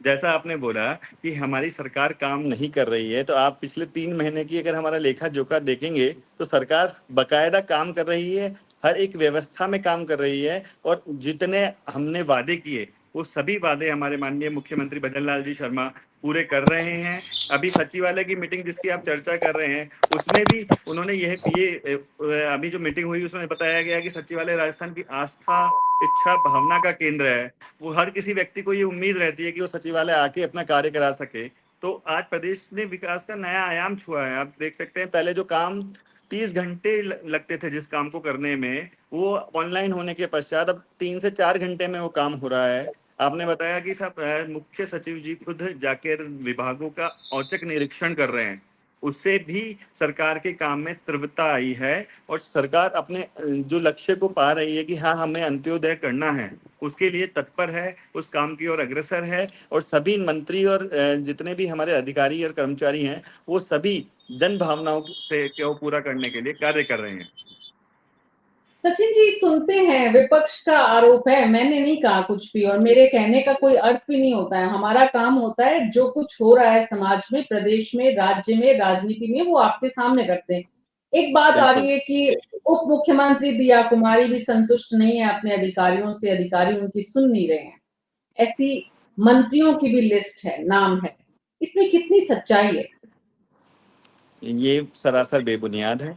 जैसा आपने बोला कि हमारी सरकार काम नहीं कर रही है, तो आप पिछले 3 महीने की अगर हमारा लेखा जोखा देखेंगे तो सरकार बकायदा काम कर रही है, हर एक व्यवस्था में काम कर रही है, और जितने हमने वादे किए वो सभी वादे हमारे माननीय मुख्यमंत्री भजन लाल जी शर्मा पूरे कर रहे हैं। अभी सचिवालय की मीटिंग जिसकी आप चर्चा कर रहे हैं, उसमें भी उन्होंने ये अभी जो मीटिंग हुई उसमें बताया गया कि सचिवालय राजस्थान की आस्था, इच्छा, भावना का केंद्र है। वो हर किसी व्यक्ति को ये उम्मीद रहती है कि वो सचिवालय आके अपना कार्य करा सके। तो आज प्रदेश ने विकास का नया आयाम छुआ है। आप देख सकते हैं, पहले जो काम 30 घंटे लगते थे जिस काम को करने में, वो ऑनलाइन होने के पश्चात अब 3 से 4 घंटे में वो काम हो रहा है। आपने बताया कि सब मुख्य सचिव जी खुद जाकर विभागों का औचक निरीक्षण कर रहे हैं, उससे भी सरकार के काम में तीव्रता आई है, और सरकार अपने जो लक्ष्य को पा रही है कि हाँ हमें अंत्योदय करना है, उसके लिए तत्पर है, उस काम की ओर अग्रसर है। और सभी मंत्री और जितने भी हमारे अधिकारी और कर्मचारी हैं, वो सभी जन भावनाओं से को पूरा करने के लिए कार्य कर रहे हैं। सचिन जी, सुनते हैं विपक्ष का आरोप है, मैंने नहीं कहा कुछ भी, और मेरे कहने का कोई अर्थ भी नहीं होता है। हमारा काम होता है जो कुछ हो रहा है समाज में, प्रदेश में, राज्य में, राजनीति में, वो आपके सामने रखते हैं। एक बात आ रही है कि उप मुख्यमंत्री दिया कुमारी भी संतुष्ट नहीं है अपने अधिकारियों से, अधिकारी उनकी सुन नहीं रहे हैं। ऐसी मंत्रियों की भी लिस्ट है, नाम है, इसमें कितनी सच्चाई है? ये सरासर बेबुनियाद है,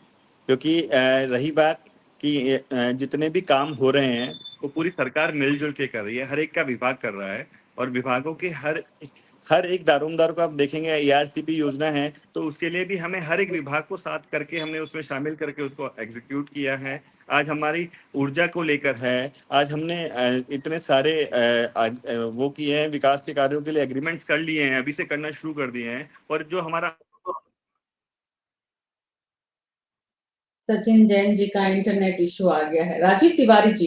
क्योंकि रही बात कि जितने भी काम हो रहे हैं वो पूरी सरकार मिलजुल के कर रही है, हर एक का विभाग कर रहा है, और विभागों के हर एक दारोमदार को आप देखेंगे, ERCP योजना है, तो उसके लिए भी हमें हर एक विभाग को साथ करके हमने उसमें शामिल करके उसको एग्जीक्यूट किया है। आज हमारी ऊर्जा को लेकर है, आज हमने इतने सारे वो किए हैं, विकास के कार्यों के लिए एग्रीमेंट्स कर लिए हैं, अभी से करना शुरू कर दिए हैं। और जो हमारा सचिन जैन जी का इंटरनेट इश्यू आ गया है। राजीव तिवारी जी,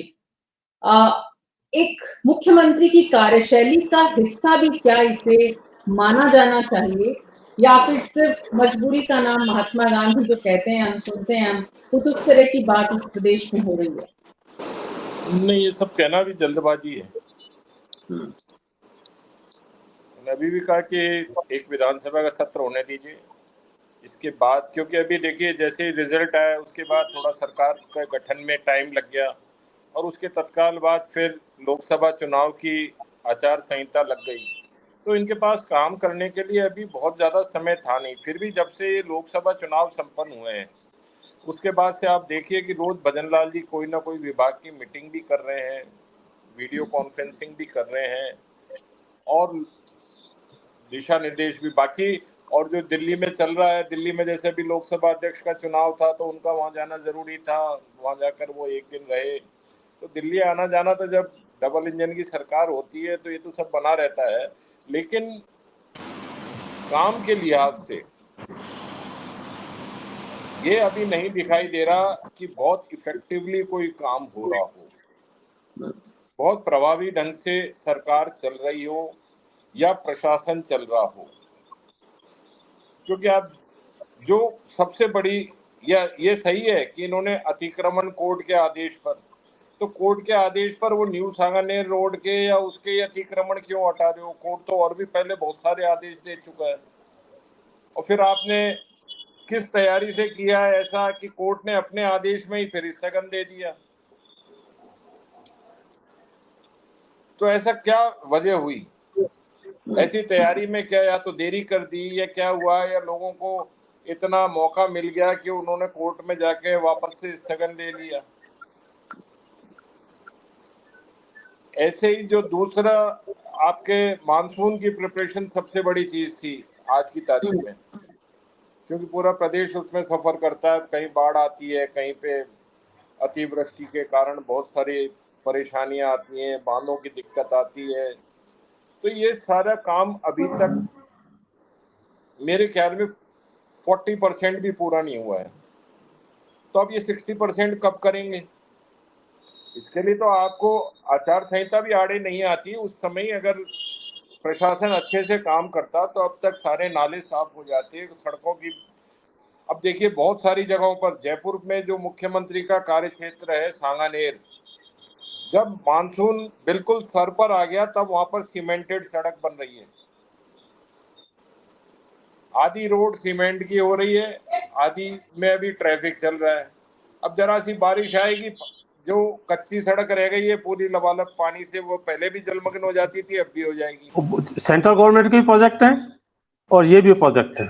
एक मुख्यमंत्री की कार्यशैली का हिस्सा भी क्या इसे माना जाना चाहिए, या फिर सिर्फ मजबूरी का नाम महात्मा गांधी जो कहते हैं हम सुनते हैं, हम कुछ उस तरह की बात इस प्रदेश में हो रही है? नहीं, ये सब कहना भी जल्दबाजी है। मैंने अभी भी कहा कि एक विधानसभा का सत्र होने दीजिए, इसके बाद, क्योंकि अभी देखिए जैसे रिजल्ट आया उसके बाद थोड़ा सरकार का गठन में टाइम लग गया, और उसके तत्काल बाद फिर लोकसभा चुनाव की आचार संहिता लग गई, तो इनके पास काम करने के लिए अभी बहुत ज़्यादा समय था नहीं। फिर भी जब से लोकसभा चुनाव संपन्न हुए हैं उसके बाद से आप देखिए कि रोज भजन लाल जी कोई ना कोई विभाग की मीटिंग भी कर रहे हैं, वीडियो कॉन्फ्रेंसिंग भी कर रहे हैं, और दिशा निर्देश भी बाकी। और जो दिल्ली में चल रहा है, दिल्ली में जैसे भी लोकसभा अध्यक्ष का चुनाव था तो उनका वहां जाना जरूरी था, वहां जाकर वो एक दिन रहे। तो दिल्ली आना जाना, तो जब डबल इंजन की सरकार होती है तो ये तो सब बना रहता है, लेकिन काम के लिहाज से ये अभी नहीं दिखाई दे रहा कि बहुत इफेक्टिवली कोई काम हो रहा हो, बहुत प्रभावी ढंग से सरकार चल रही हो या प्रशासन चल रहा हो। क्योंकि आप जो सबसे बड़ी, या ये सही है कि इन्होंने अतिक्रमण कोर्ट के आदेश पर, तो कोर्ट के आदेश पर वो न्यू सांगानेर रोड के या उसके अतिक्रमण क्यों हटा रहे हो? कोर्ट तो और भी पहले बहुत सारे आदेश दे चुका है, और फिर आपने किस तैयारी से किया है ऐसा कि कोर्ट ने अपने आदेश में ही फिर स्थगन दे दिया? तो ऐसा क्या वजह हुई? ऐसी तैयारी में क्या या तो देरी कर दी, या क्या हुआ, या लोगों को इतना मौका मिल गया कि उन्होंने कोर्ट में जाके वापस से स्थगन ले लिया। ऐसे ही जो दूसरा आपके मानसून की प्रिपरेशन सबसे बड़ी चीज थी आज की तारीख में, क्योंकि पूरा प्रदेश उसमें सफर करता है, कहीं बाढ़ आती है, कहीं पे अतिवृष्टि के कारण बहुत सारी परेशानियां आती हैं, बांधों की दिक्कत आती है। तो ये सारा काम अभी तक मेरे ख्याल में 40% भी पूरा नहीं हुआ है। तो अब ये 60% कब करेंगे? इसके लिए तो आपको आचार संहिता भी आड़े नहीं आती। उस समय अगर प्रशासन अच्छे से काम करता तो अब तक सारे नाले साफ हो जाते, सड़कों की। अब देखिए बहुत सारी जगहों पर, जयपुर में जो मुख्यमंत्री का कार्य क्षेत्र है सांगानेर, जब मानसून बिल्कुल सर पर आ गया तब वहां पर सीमेंटेड सड़क बन रही है। आधी रोड सीमेंट की हो रही है, आधी में अभी ट्रैफिक चल रहा है। अब जरा सी बारिश आएगी, जो कच्ची सड़क रह गई है पूरी लबालब पानी से, वो पहले भी जलमग्न हो जाती थी, अब भी हो जाएगी। सेंट्रल गवर्नमेंट के प्रोजेक्ट हैं और ये भी प्रोजेक्ट है।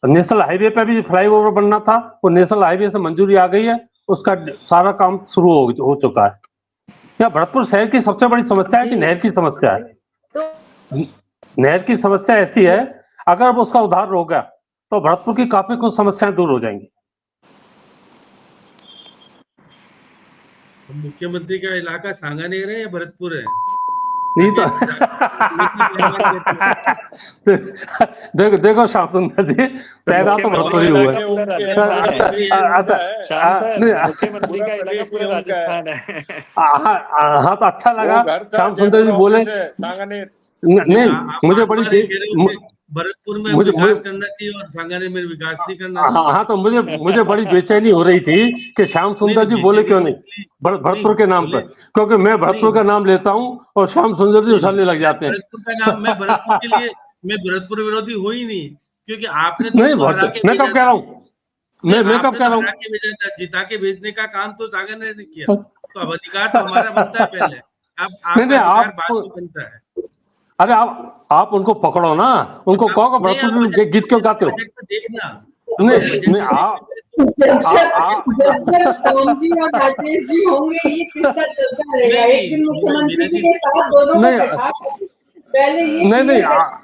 नेशनल हाईवे पे भी फ्लाईओवर बनना था, वो नेशनल हाईवे से मंजूरी आ गई है, उसका सारा काम शुरू हो चुका है। यहाँ भरतपुर शहर की सबसे बड़ी समस्या है कि नहर की समस्या है। नहर की समस्या ऐसी है, अगर उसका उद्धार हो गया तो भरतपुर की काफी कुछ समस्याएं दूर हो जाएंगी। मुख्यमंत्री का इलाका सांगानेर है या भरतपुर है? नहीं तो देखो श्याम सुंदर जी, पैदा तो भरतपुर ही हुआ है। मुख्यमंत्री का इलाका पूरा राजस्थान है। हाँ तो अच्छा लगा श्याम सुंदर जी बोले। नहीं, मुझे बड़ी भरतपुर में विकास करना चाहिए और सांगानेर में विकास नहीं करना चाहिए। हाँ तो मुझे बड़ी बेचैनी हो रही थी कि श्याम सुंदर जी बोले क्यों नहीं भरतपुर के नाम पर, क्योंकि मैं भरतपुर का नाम लेता हूँ और श्याम सुंदर जी उछलने लग जाते हैं। भरतपुर का नाम, मैं भरतपुर के लिए, मैं भरतपुर विरोधी हो ही नहीं, क्योंकि आपने तो नहीं, मैं कब कह रहा हूँ, मैं कब कह रहा हूँ, जिता के भेजने का काम तो सांगानेर ने किया, तो अब अधिकार तो हमारा बनता है पहले, अब अधिकार बाद में बनता है। अरे आप उनको पकड़ो ना, उनको कहो भरतपुर में गीत क्यों गाते हो? देखना नहीं आप जब श्याम जी और राकेश जी होंगे ये किसका चलता रहेगा। एक दिन मुख्यमंत्री जी के साथ दोनों को बैठा, पहले ये नहीं आप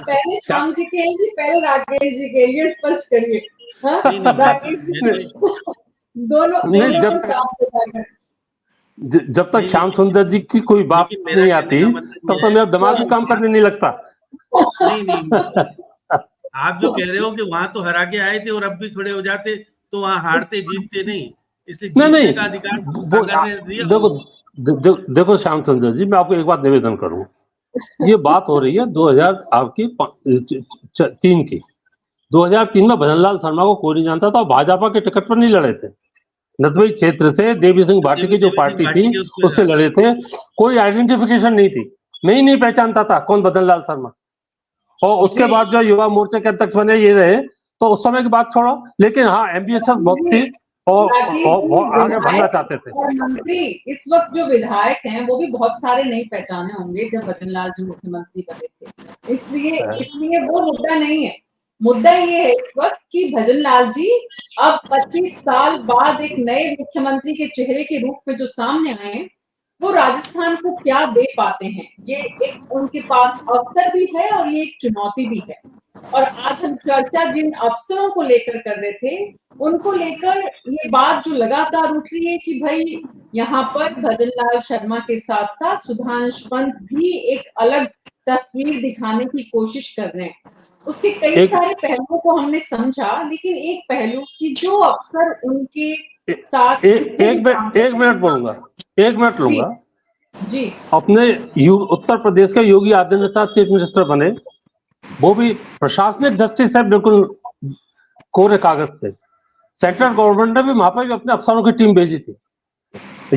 पहले श्याम जी कहेंगे, पहले राकेश जी कहेंगे, स्पष्ट करिए। राकेश जी दोनों जब तक श्याम सुंदर जी की कोई बात नहीं आती तब तो मेरा दिमाग भी काम करने नहीं लगता। नहीं आप जो कह रहे हो कि वहां तो हरा के आए थे और अब भी खड़े हो जाते, तो वहां हारते जीतते नहीं, इसलिए जीतने का अधिकार देखो श्याम सुंदर जी, मैं आपको एक बात निवेदन करूं, ये बात हो रही है 2003 की। 2003 में भजनलाल शर्मा को कोई नहीं जानता था, भाजपा के टिकट पर नहीं लड़े थे, नदबई क्षेत्र से देवी सिंह भाटी की जो पार्टी थी उससे लड़े थे, कोई आइडेंटिफिकेशन नहीं थी, मैं ही नहीं पहचानता था कौन भजनलाल शर्मा। और उसके बाद जो युवा मोर्चे के अध्यक्ष बने ये रहे, तो उस समय की बात छोड़ो, लेकिन हाँ एम्बिशियस बहुत थी और आगे बढ़ना चाहते थे। और मंत्री इस वक्त जो विधायक हैं वो भी बहुत सारे नहीं पहचाने होंगे जब भजनलाल जी मुख्यमंत्री बने थे, इसलिए वो मुद्दा नहीं है। मुद्दा ये है इस वक्त कि भजनलाल जी अब 25 साल बाद एक नए मुख्यमंत्री के चेहरे के रूप में जो सामने आए हैं, वो राजस्थान को क्या दे पाते हैं। ये एक उनके पास अवसर भी है और ये एक चुनौती भी है। और आज हम चर्चा जिन अवसरों को लेकर कर रहे थे, उनको लेकर ये बात जो लगातार उठ रही है कि भाई यहाँ पर भजनलाल शर्मा के साथ साथ सुधांशु पंत भी एक अलग तस्वीर दिखाने की कोशिश कर रहे हैं। उसके कई सारे पहलुओं को हमने समझा, लेकिन एक पहलू की जो अक्सर उनके साथ एक मिनट लूंगा जी। अपने उत्तर प्रदेश के योगी आदित्यनाथ चीफ मिनिस्टर बने, वो भी प्रशासनिक दृष्टि से बिल्कुल कोरे कागज से। सेंट्रल गवर्नमेंट ने भी वहां पर भी अपने अफसरों की टीम भेजी थी।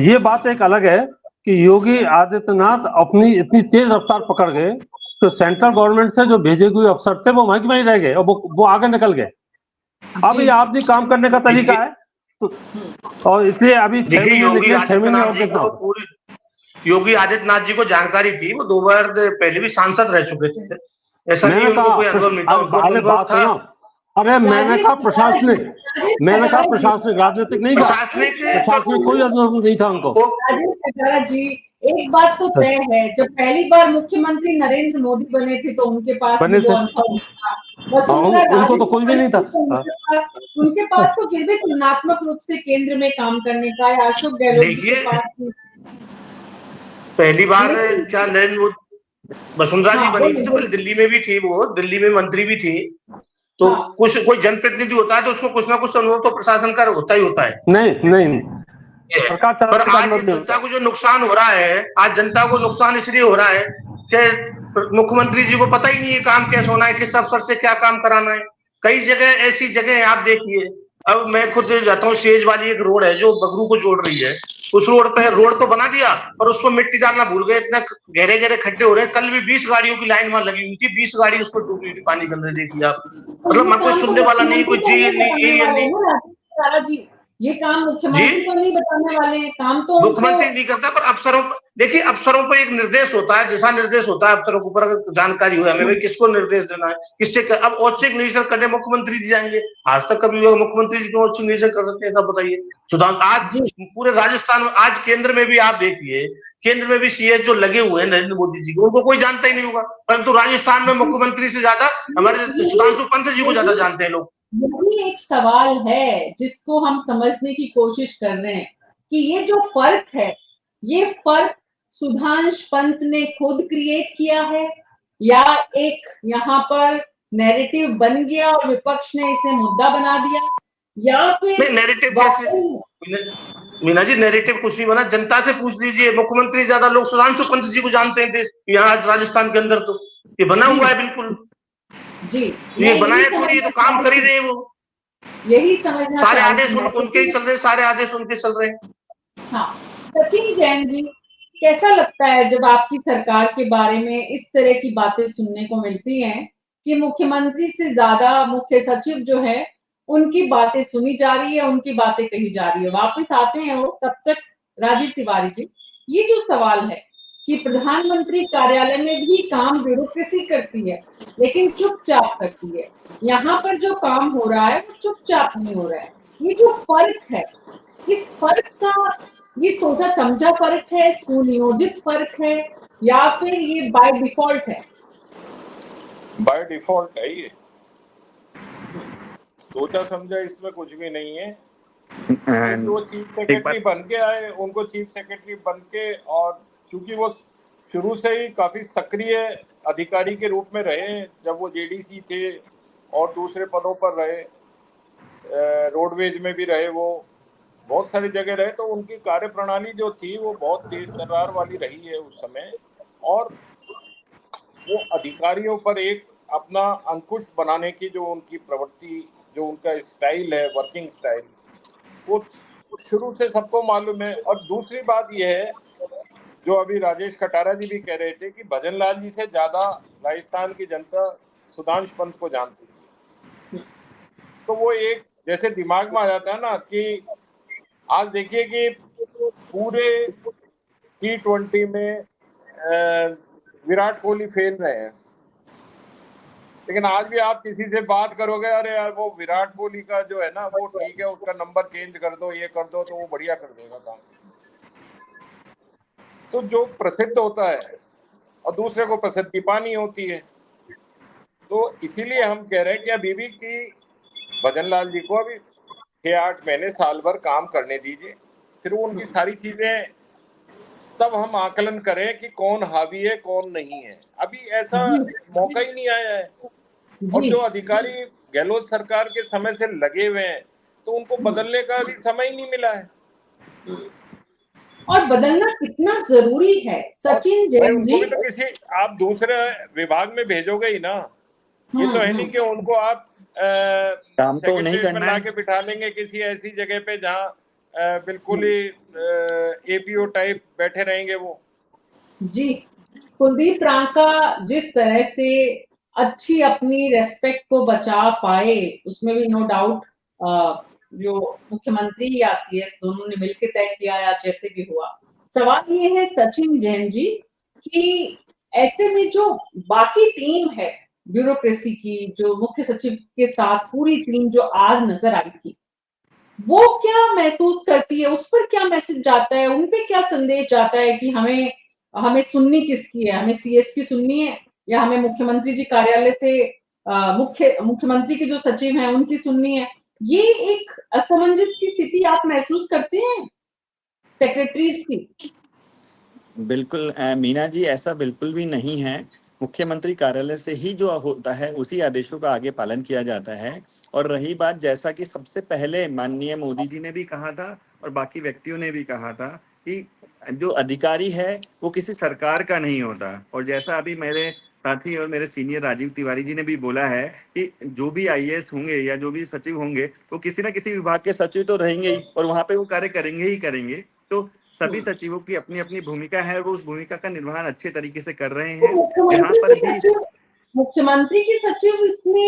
ये बात एक अलग है कि योगी आदित्यनाथ अपनी इतनी तेज रफ्तार पकड़ गए तो सेंट्रल गवर्नमेंट से जो भेजे हुए अफसर थे वो वहीं के वहीं रह गए और वो आगे निकल गए। अब ये आपने काम करने का तरीका है तो, और इसलिए अभी योगी आदित्यनाथ जी को जानकारी थी, वो 2 बार पहले भी सांसद रह चुके थे, ऐसा नहीं उनको कोई अनुभव नहीं था। अरे मैंने कहा प्रशासनिक, मैंने कहा राजेश प्रशासनिक, राजनीतिक नहीं कहा। प्रशासनिक प्रशासनिक कोई अनुभव नहीं था उनको। खटारा जी, एक बात तो तय है, जब पहली बार मुख्यमंत्री नरेंद्र मोदी बने थे तो उनके पास बने वो थे। अनुभव था। वसुंधरा उनको तो राजे कोई भी नहीं था। उनके पास तो फिर भी तुलनात्मक रूप से केंद्र में काम करने का, या अशोक गहलोत जी के देखिए, पास पहली बार लेकिन- क्या नरेंद्र मोदी, वसुंधरा जी हाँ, बनी थी बोलिए, तो पहले दिल्ली में भी थी, वो दिल्ली में मंत्री भी थी। तो हाँ। कुछ कोई जनप्रतिनिधि होता है तो उसको कुछ ना कुछ अनुभव तो प्रशासन का होता ही होता है। नहीं सरकार पर चलाने का आज अनुभव नहीं जनता होता। को जो नुकसान हो रहा है, आज जनता को नुकसान इसलिए हो रहा है कि मुख्यमंत्री जी को पता ही नहीं है काम कैसे होना है, किस अफसर से क्या काम कराना है। कई जगह ऐसी जगह है, आप देखिए, अब मैं खुद जाता हूँ, सेज वाली एक रोड है जो बगरू को जोड़ रही है, उस रोड पे रोड तो बना दिया और उस पर मिट्टी डालना भूल गए, इतना गहरे गहरे खड्डे हो रहे हैं। कल भी 20 गाड़ियों की लाइन वहां लगी हुई थी, 20 गाड़ी उस पर डूबी थी पानी के अंदर, देखिए आप। मतलब मैं कोई सुनने वाला नहीं, कोई जी नहीं, ये नहीं जी, ये काम जी, मुख्यमंत्री तो नहीं बताने वाले हैं, काम तो मुख्यमंत्री नहीं करता, पर अफसरों पर देखिए, अफसरों पर एक निर्देश होता है, दिशा निर्देश होता है अफसरों के ऊपर, अगर जानकारी हो हमें भाई किसको निर्देश देना है, किससे अब औचक निरीक्षण करने मुख्यमंत्री जी जाएंगे। आज तक कभी मुख्यमंत्री जी क्यों औचक निरीक्षण कर सकते हैं, सब बताइए। सुधांशु, आज पूरे राजस्थान में, आज केंद्र में भी आप देखिए, केंद्र में भी सीएस जो लगे हुए हैं नरेंद्र मोदी जी को, उनको कोई जानता ही नहीं होगा, परंतु राजस्थान में मुख्यमंत्री से ज्यादा हमारे सुधांशु पंत जी को ज्यादा जानते हैं लोग। यही एक सवाल है जिसको हम समझने की कोशिश कर रहे हैं कि ये जो फर्क है, ये फर्क सुधांश पंत ने खुद क्रिएट किया है, या एक यहाँ पर नैरेटिव बन गया और विपक्ष ने इसे मुद्दा बना दिया, या फिर नैरेटिव कैसे, मीना जी, नैरेटिव कुछ नहीं बना, जनता से पूछ लीजिए, मुख्यमंत्री ज्यादा लोग सुधांशु पंत जी को जानते हैं देश यहाँ राजस्थान के अंदर, तो ये बना हुआ है बिल्कुल जी, ये बनाया थोड़ी, तो काम कर ही रहे हैं वो, यही समझना सारे चाहती आदेश हूँ। उनके ही चल रहे, सारे आदेश उनके चल रहे हैं। हाँ, सचिन जैन जी, कैसा लगता है जब आपकी सरकार के बारे में इस तरह की बातें सुनने को मिलती हैं कि मुख्यमंत्री से ज्यादा मुख्य सचिव जो है उनकी बातें सुनी जा रही है, उनकी बातें कही जा रही है। वापस आते हैं वो, तब तक राजीव तिवारी जी, ये जो सवाल है कि प्रधानमंत्री कार्यालय में भी काम ब्यूरोक्रेसी करती है लेकिन चुपचाप करती है, यहाँ पर जो काम हो रहा है वो चुपचाप नहीं हो रहा है। ये जो फर्क है, इस फर्क का ये सोचा समझा फर्क है, सुनियोजित फर्क है, या फिर ये बाय डिफॉल्ट है? बाय डिफॉल्ट है ये, सोचा समझा इसमें कुछ भी नहीं है। जो चीफ सेक्रेटरी बन के आए उनको चीफ सेक्रेटरी बन के, और क्योंकि वो शुरू से ही काफी सक्रिय अधिकारी के रूप में रहे, जब वो जेडीसी थे और दूसरे पदों पर रहे, रोडवेज में भी रहे, वो बहुत सारी जगह रहे, तो उनकी कार्यप्रणाली जो थी वो बहुत तेज तर्रार वाली रही है उस समय, और वो अधिकारियों पर एक अपना अंकुश बनाने की जो उनकी प्रवृत्ति, जो उनका स्टाइल है, वर्किंग स्टाइल, वो शुरू से सबको मालूम है। और दूसरी बात यह है, जो अभी राजेश खटारा जी भी कह रहे थे कि भजन लाल जी से ज्यादा राजस्थान की जनता सुधांश पंत को जानती थी, तो वो एक जैसे दिमाग में आ जाता है ना कि आज देखिए कि पूरे T20 में विराट कोहली फेल रहे हैं, लेकिन आज भी आप किसी से बात करोगे, अरे यार वो विराट कोहली का जो है ना वो ठीक है, उसका नंबर चेंज कर दो, ये कर दो, तो वो बढ़िया कर देगा काम। तो जो प्रसिद्ध होता है और दूसरे को प्रसिद्धि पानी होती है, तो इसीलिए हम कह रहे हैं कि अभी भी कि भजन लाल जी को अभी 6-8 महीने साल भर काम करने दीजिए, फिर वो उनकी सारी चीजें तब हम आकलन करें कि कौन हावी है कौन नहीं है। अभी ऐसा मौका ही नहीं आया है, और जो अधिकारी गहलोत सरकार के समय से लगे हुए हैं तो उनको बदलने का भी समय ही नहीं मिला है। और बदलना कितना जरूरी है सचिन जैन जी, उनको भी तो किसी आप दूसरे विभाग में भेजोगे ही ना, ये तो है नहीं कि उनको आप काम तो नहीं करना ला के बिठा लेंगे किसी ऐसी जगह पे जहाँ बिल्कुल ही एपीओ टाइप बैठे रहेंगे वो। जी, कुलदीप रांका जिस तरह से अच्छी अपनी रेस्पेक्ट को बचा पाए, उसमें भी नो डाउट जो मुख्यमंत्री या सीएस दोनों ने मिलकर तय किया या जैसे भी हुआ। सवाल ये है सचिन जैन जी कि ऐसे में जो बाकी टीम है ब्यूरोक्रेसी की, जो मुख्य सचिव के साथ पूरी टीम जो आज नजर आई थी, वो क्या महसूस करती है, उस पर क्या मैसेज जाता है, उन पे क्या संदेश जाता है कि हमें हमें सुननी किसकी है, हमें सीएस की सुननी है या हमें मुख्यमंत्री जी कार्यालय से मुख्यमंत्री के जो सचिव हैं उनकी सुननी है? ये एक असमंजस की स्थिति आप महसूस करते हैं सेक्रेटरीज की? बिल्कुल मीना जी, ऐसा बिल्कुल भी नहीं है। मुख्यमंत्री कार्यालय से ही जो होता है उसी आदेशों का आगे पालन किया जाता है। और रही बात, जैसा कि सबसे पहले माननीय मोदी जी ने भी कहा था और बाकी व्यक्तियों ने भी कहा था कि जो अधिकारी है वो किसी सरकार का नहीं होता। और जैसा अभी मेरे साथी और मेरे सीनियर राजीव तिवारी जी ने भी बोला है कि जो भी आईएएस होंगे या जो भी सचिव होंगे वो किसी ना किसी विभाग के सचिव तो रहेंगे ही और वहां पे वो कार्य करेंगे ही करेंगे। तो सभी सचिवों की अपनी अपनी भूमिका है और वो उस भूमिका का निर्वहन अच्छे तरीके से कर रहे हैं। यहाँ पर भी मुख्यमंत्री के सचिव इतने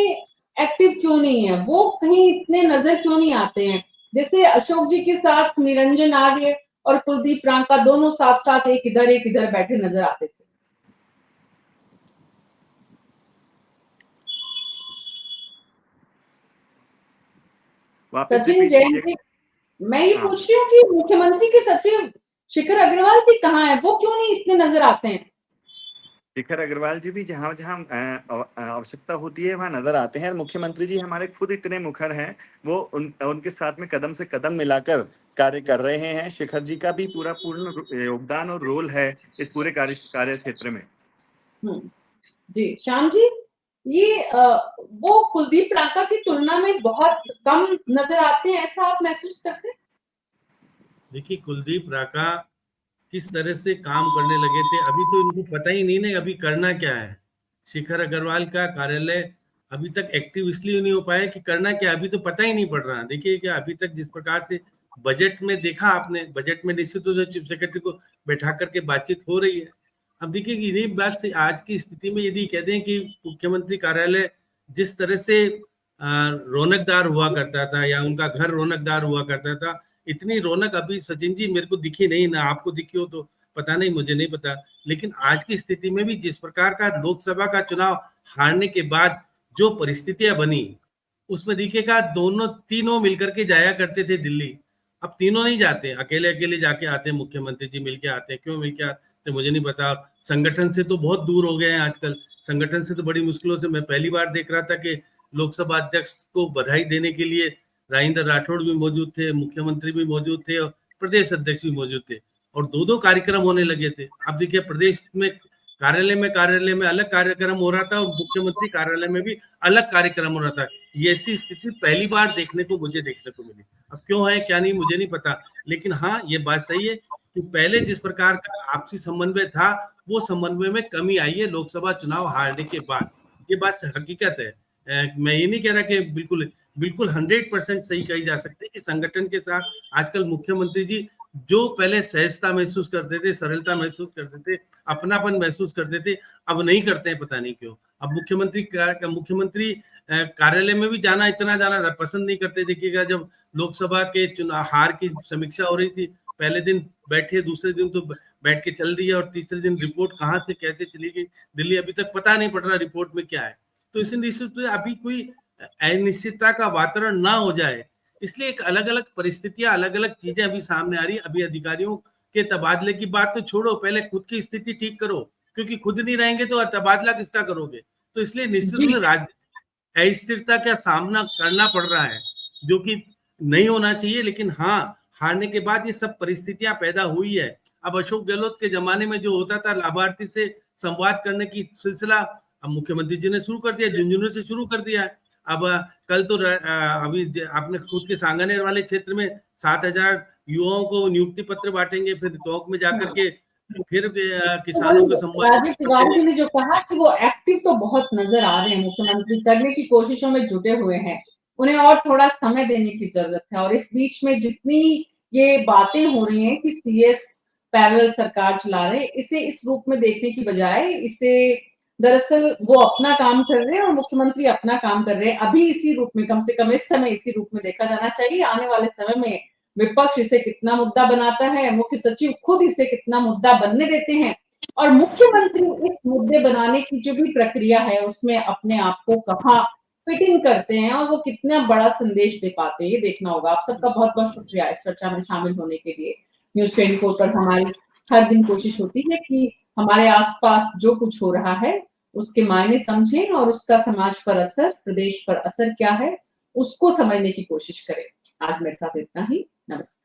एक्टिव क्यों नहीं है, वो कहीं इतने नजर क्यों नहीं आते हैं? जैसे अशोक जी के साथ निरंजन आर्य और कुलदीप रांका दोनों साथ साथ एक इधर बैठे नजर आते थे। सचिन जैन जी, मैं ये पूछ रही हूँ कि मुख्यमंत्री के सचिव शिखर अग्रवाल जी कहाँ है, वो क्यों नहीं इतने नजर आते हैं? शिखर अग्रवाल जी भी जहां जहां आवश्यकता होती है वहां नजर आते हैं। मुख्यमंत्री जी हमारे खुद इतने मुखर हैं, वो उनके साथ में कदम से कदम मिलाकर कार्य कर रहे हैं। शिखर जी का भी पूर्ण योगदान और रोल है इस पूरे कार्य क्षेत्र में। जी श्याम जी, ये वो कुलदीप रांका की तुलना में बहुत कम नजर आते हैं, ऐसा आप महसूस करते हैं? देखिए, कुलदीप रांका किस तरह से काम करने लगे थे, अभी तो इनको पता ही नहीं ना अभी करना क्या है। शिखर अग्रवाल का कार्यालय अभी तक एक्टिव इसलिए नहीं हो पाया कि करना क्या, अभी तो पता ही नहीं पड़ रहा। देखिए कि अभी तक जिस प्रकार से बजट में देखा आपने, बजट में निश्चित रूप से चीफ सेक्रेटरी को बैठा करके बातचीत हो रही है। अब देखिए कि यही बात से आज की स्थिति में यदि कहते हैं कि मुख्यमंत्री कार्यालय जिस तरह से रौनकदार हुआ करता था या उनका घर रौनकदार हुआ करता था, इतनी रौनक अभी सचिन जी मेरे को दिखी नहीं, ना आपको दिखी हो तो पता नहीं, मुझे नहीं पता। लेकिन आज की स्थिति में भी जिस प्रकार का लोकसभा का चुनाव हारने के बाद जो परिस्थितियां बनी, उसमें देखिएगा तीनों मिलकर के जाया करते थे दिल्ली। अब तीनों नहीं जाते, अकेले अकेले जाके आते हैं, मुख्यमंत्री जी मिलके आते हैं। क्यों मिलके आते मुझे नहीं पता। संगठन से तो बहुत दूर हो गए हैं आजकल, संगठन से तो बड़ी मुश्किलों से। मैं पहली बार देख रहा था कि लोकसभा अध्यक्ष को बधाई देने के लिए राजेंद्र राठौड़ भी मौजूद थे, मुख्यमंत्री भी मौजूद थे और प्रदेश अध्यक्ष भी मौजूद थे, और दो कार्यक्रम होने लगे थे। आप देखिए प्रदेश में कार्यालय में अलग कार्यक्रम हो रहा था और मुख्यमंत्री कार्यालय में भी अलग कार्यक्रम हो रहा था। ये ऐसी स्थिति पहली बार देखने को मिली। अब क्यों है क्या नहीं मुझे नहीं पता, लेकिन हाँ ये बात सही है कि पहले जिस प्रकार का आपसी समन्वय था वो समन्वय में कमी आई है लोकसभा चुनाव हारने के बाद। ये बात हकीकत है। मैं ये नहीं कह रहा कि बिल्कुल 100% सही कही जा सकती है कि संगठन के साथ आजकल मुख्यमंत्री जी जो पहले सहजता महसूस करते थे, सरलता महसूस करते थे, अपनापन महसूस करते थे, अब नहीं करते हैं, पता नहीं क्यों। अब मुख्यमंत्री कार्यालय में भी इतना जाना पसंद नहीं करते। देखिएगा जब लोकसभा के चुनाव हार की समीक्षा हो रही थी, पहले दिन बैठे, दूसरे दिन तो बैठ के चल दिया और तीसरे दिन रिपोर्ट कहाँ से कैसे चली गई दिल्ली अभी तक पता नहीं पड़ रहा रिपोर्ट में क्या है। तो इसी निश्चित अभी कोई अनिश्चितता का वातावरण ना हो जाए, इसलिए एक अलग अलग परिस्थितियां, अलग अलग चीजें अभी सामने आ रही है। अभी अधिकारियों के तबादले की बात तो छोड़ो, पहले खुद की स्थिति ठीक करो, क्योंकि खुद नहीं रहेंगे तो तबादला किसका करोगे। तो इसलिए निश्चित रूप से राजनीतिक अस्थिरता का सामना करना पड़ रहा है, जो कि नहीं होना चाहिए। लेकिन हाँ, हारने के बाद ये सब परिस्थितियां पैदा हुई है। अब अशोक गहलोत के जमाने में जो होता था लाभार्थी से संवाद करने की सिलसिला, अब मुख्यमंत्री जी ने शुरू कर दिया, झुंझुनू से शुरू कर दिया है। अब कल तो अभी आपने खुद के सांगानेर वाले क्षेत्र में 7,000 युवाओं को नियुक्ति पत्र बांटेंगे, फिर टोंक में जाकर के फिर किसानों को संवाद। राजीव तिवारी जी ने जो कहा कि वो एक्टिव तो बहुत नजर आ रहे हैं, मुख्यमंत्री करने की कोशिशों में जुटे हुए हैं, उन्हें और थोड़ा समय देने की जरूरत है। और इस बीच में जितनी ये बातें हो रही हैं कि सीएस पैरेलल सरकार चला रहे, इसे इस रूप में देखने की बजाय इसे दरअसल वो अपना काम कर रहे हैं और मुख्यमंत्री अपना काम कर रहे हैं। अभी इसी रूप में, कम से कम इस समय इसी रूप में देखा जाना चाहिए। आने वाले समय में विपक्ष इसे कितना मुद्दा बनाता है, मुख्य सचिव खुद इसे कितना मुद्दा बनने देते हैं, और मुख्यमंत्री इस मुद्दे बनाने की जो भी प्रक्रिया है उसमें अपने आप को कहाँ फिटिंग करते हैं और वो कितना बड़ा संदेश दे पाते हैं, ये देखना होगा। आप सबका बहुत बहुत शुक्रिया इस चर्चा में शामिल होने के लिए। न्यूज़ 24 पर हमारी हर दिन कोशिश होती है कि हमारे आसपास जो कुछ हो रहा है उसके मायने समझें और उसका समाज पर असर, प्रदेश पर असर क्या है, उसको समझने की कोशिश करें। आज मेरे साथ इतना ही। नमस्कार।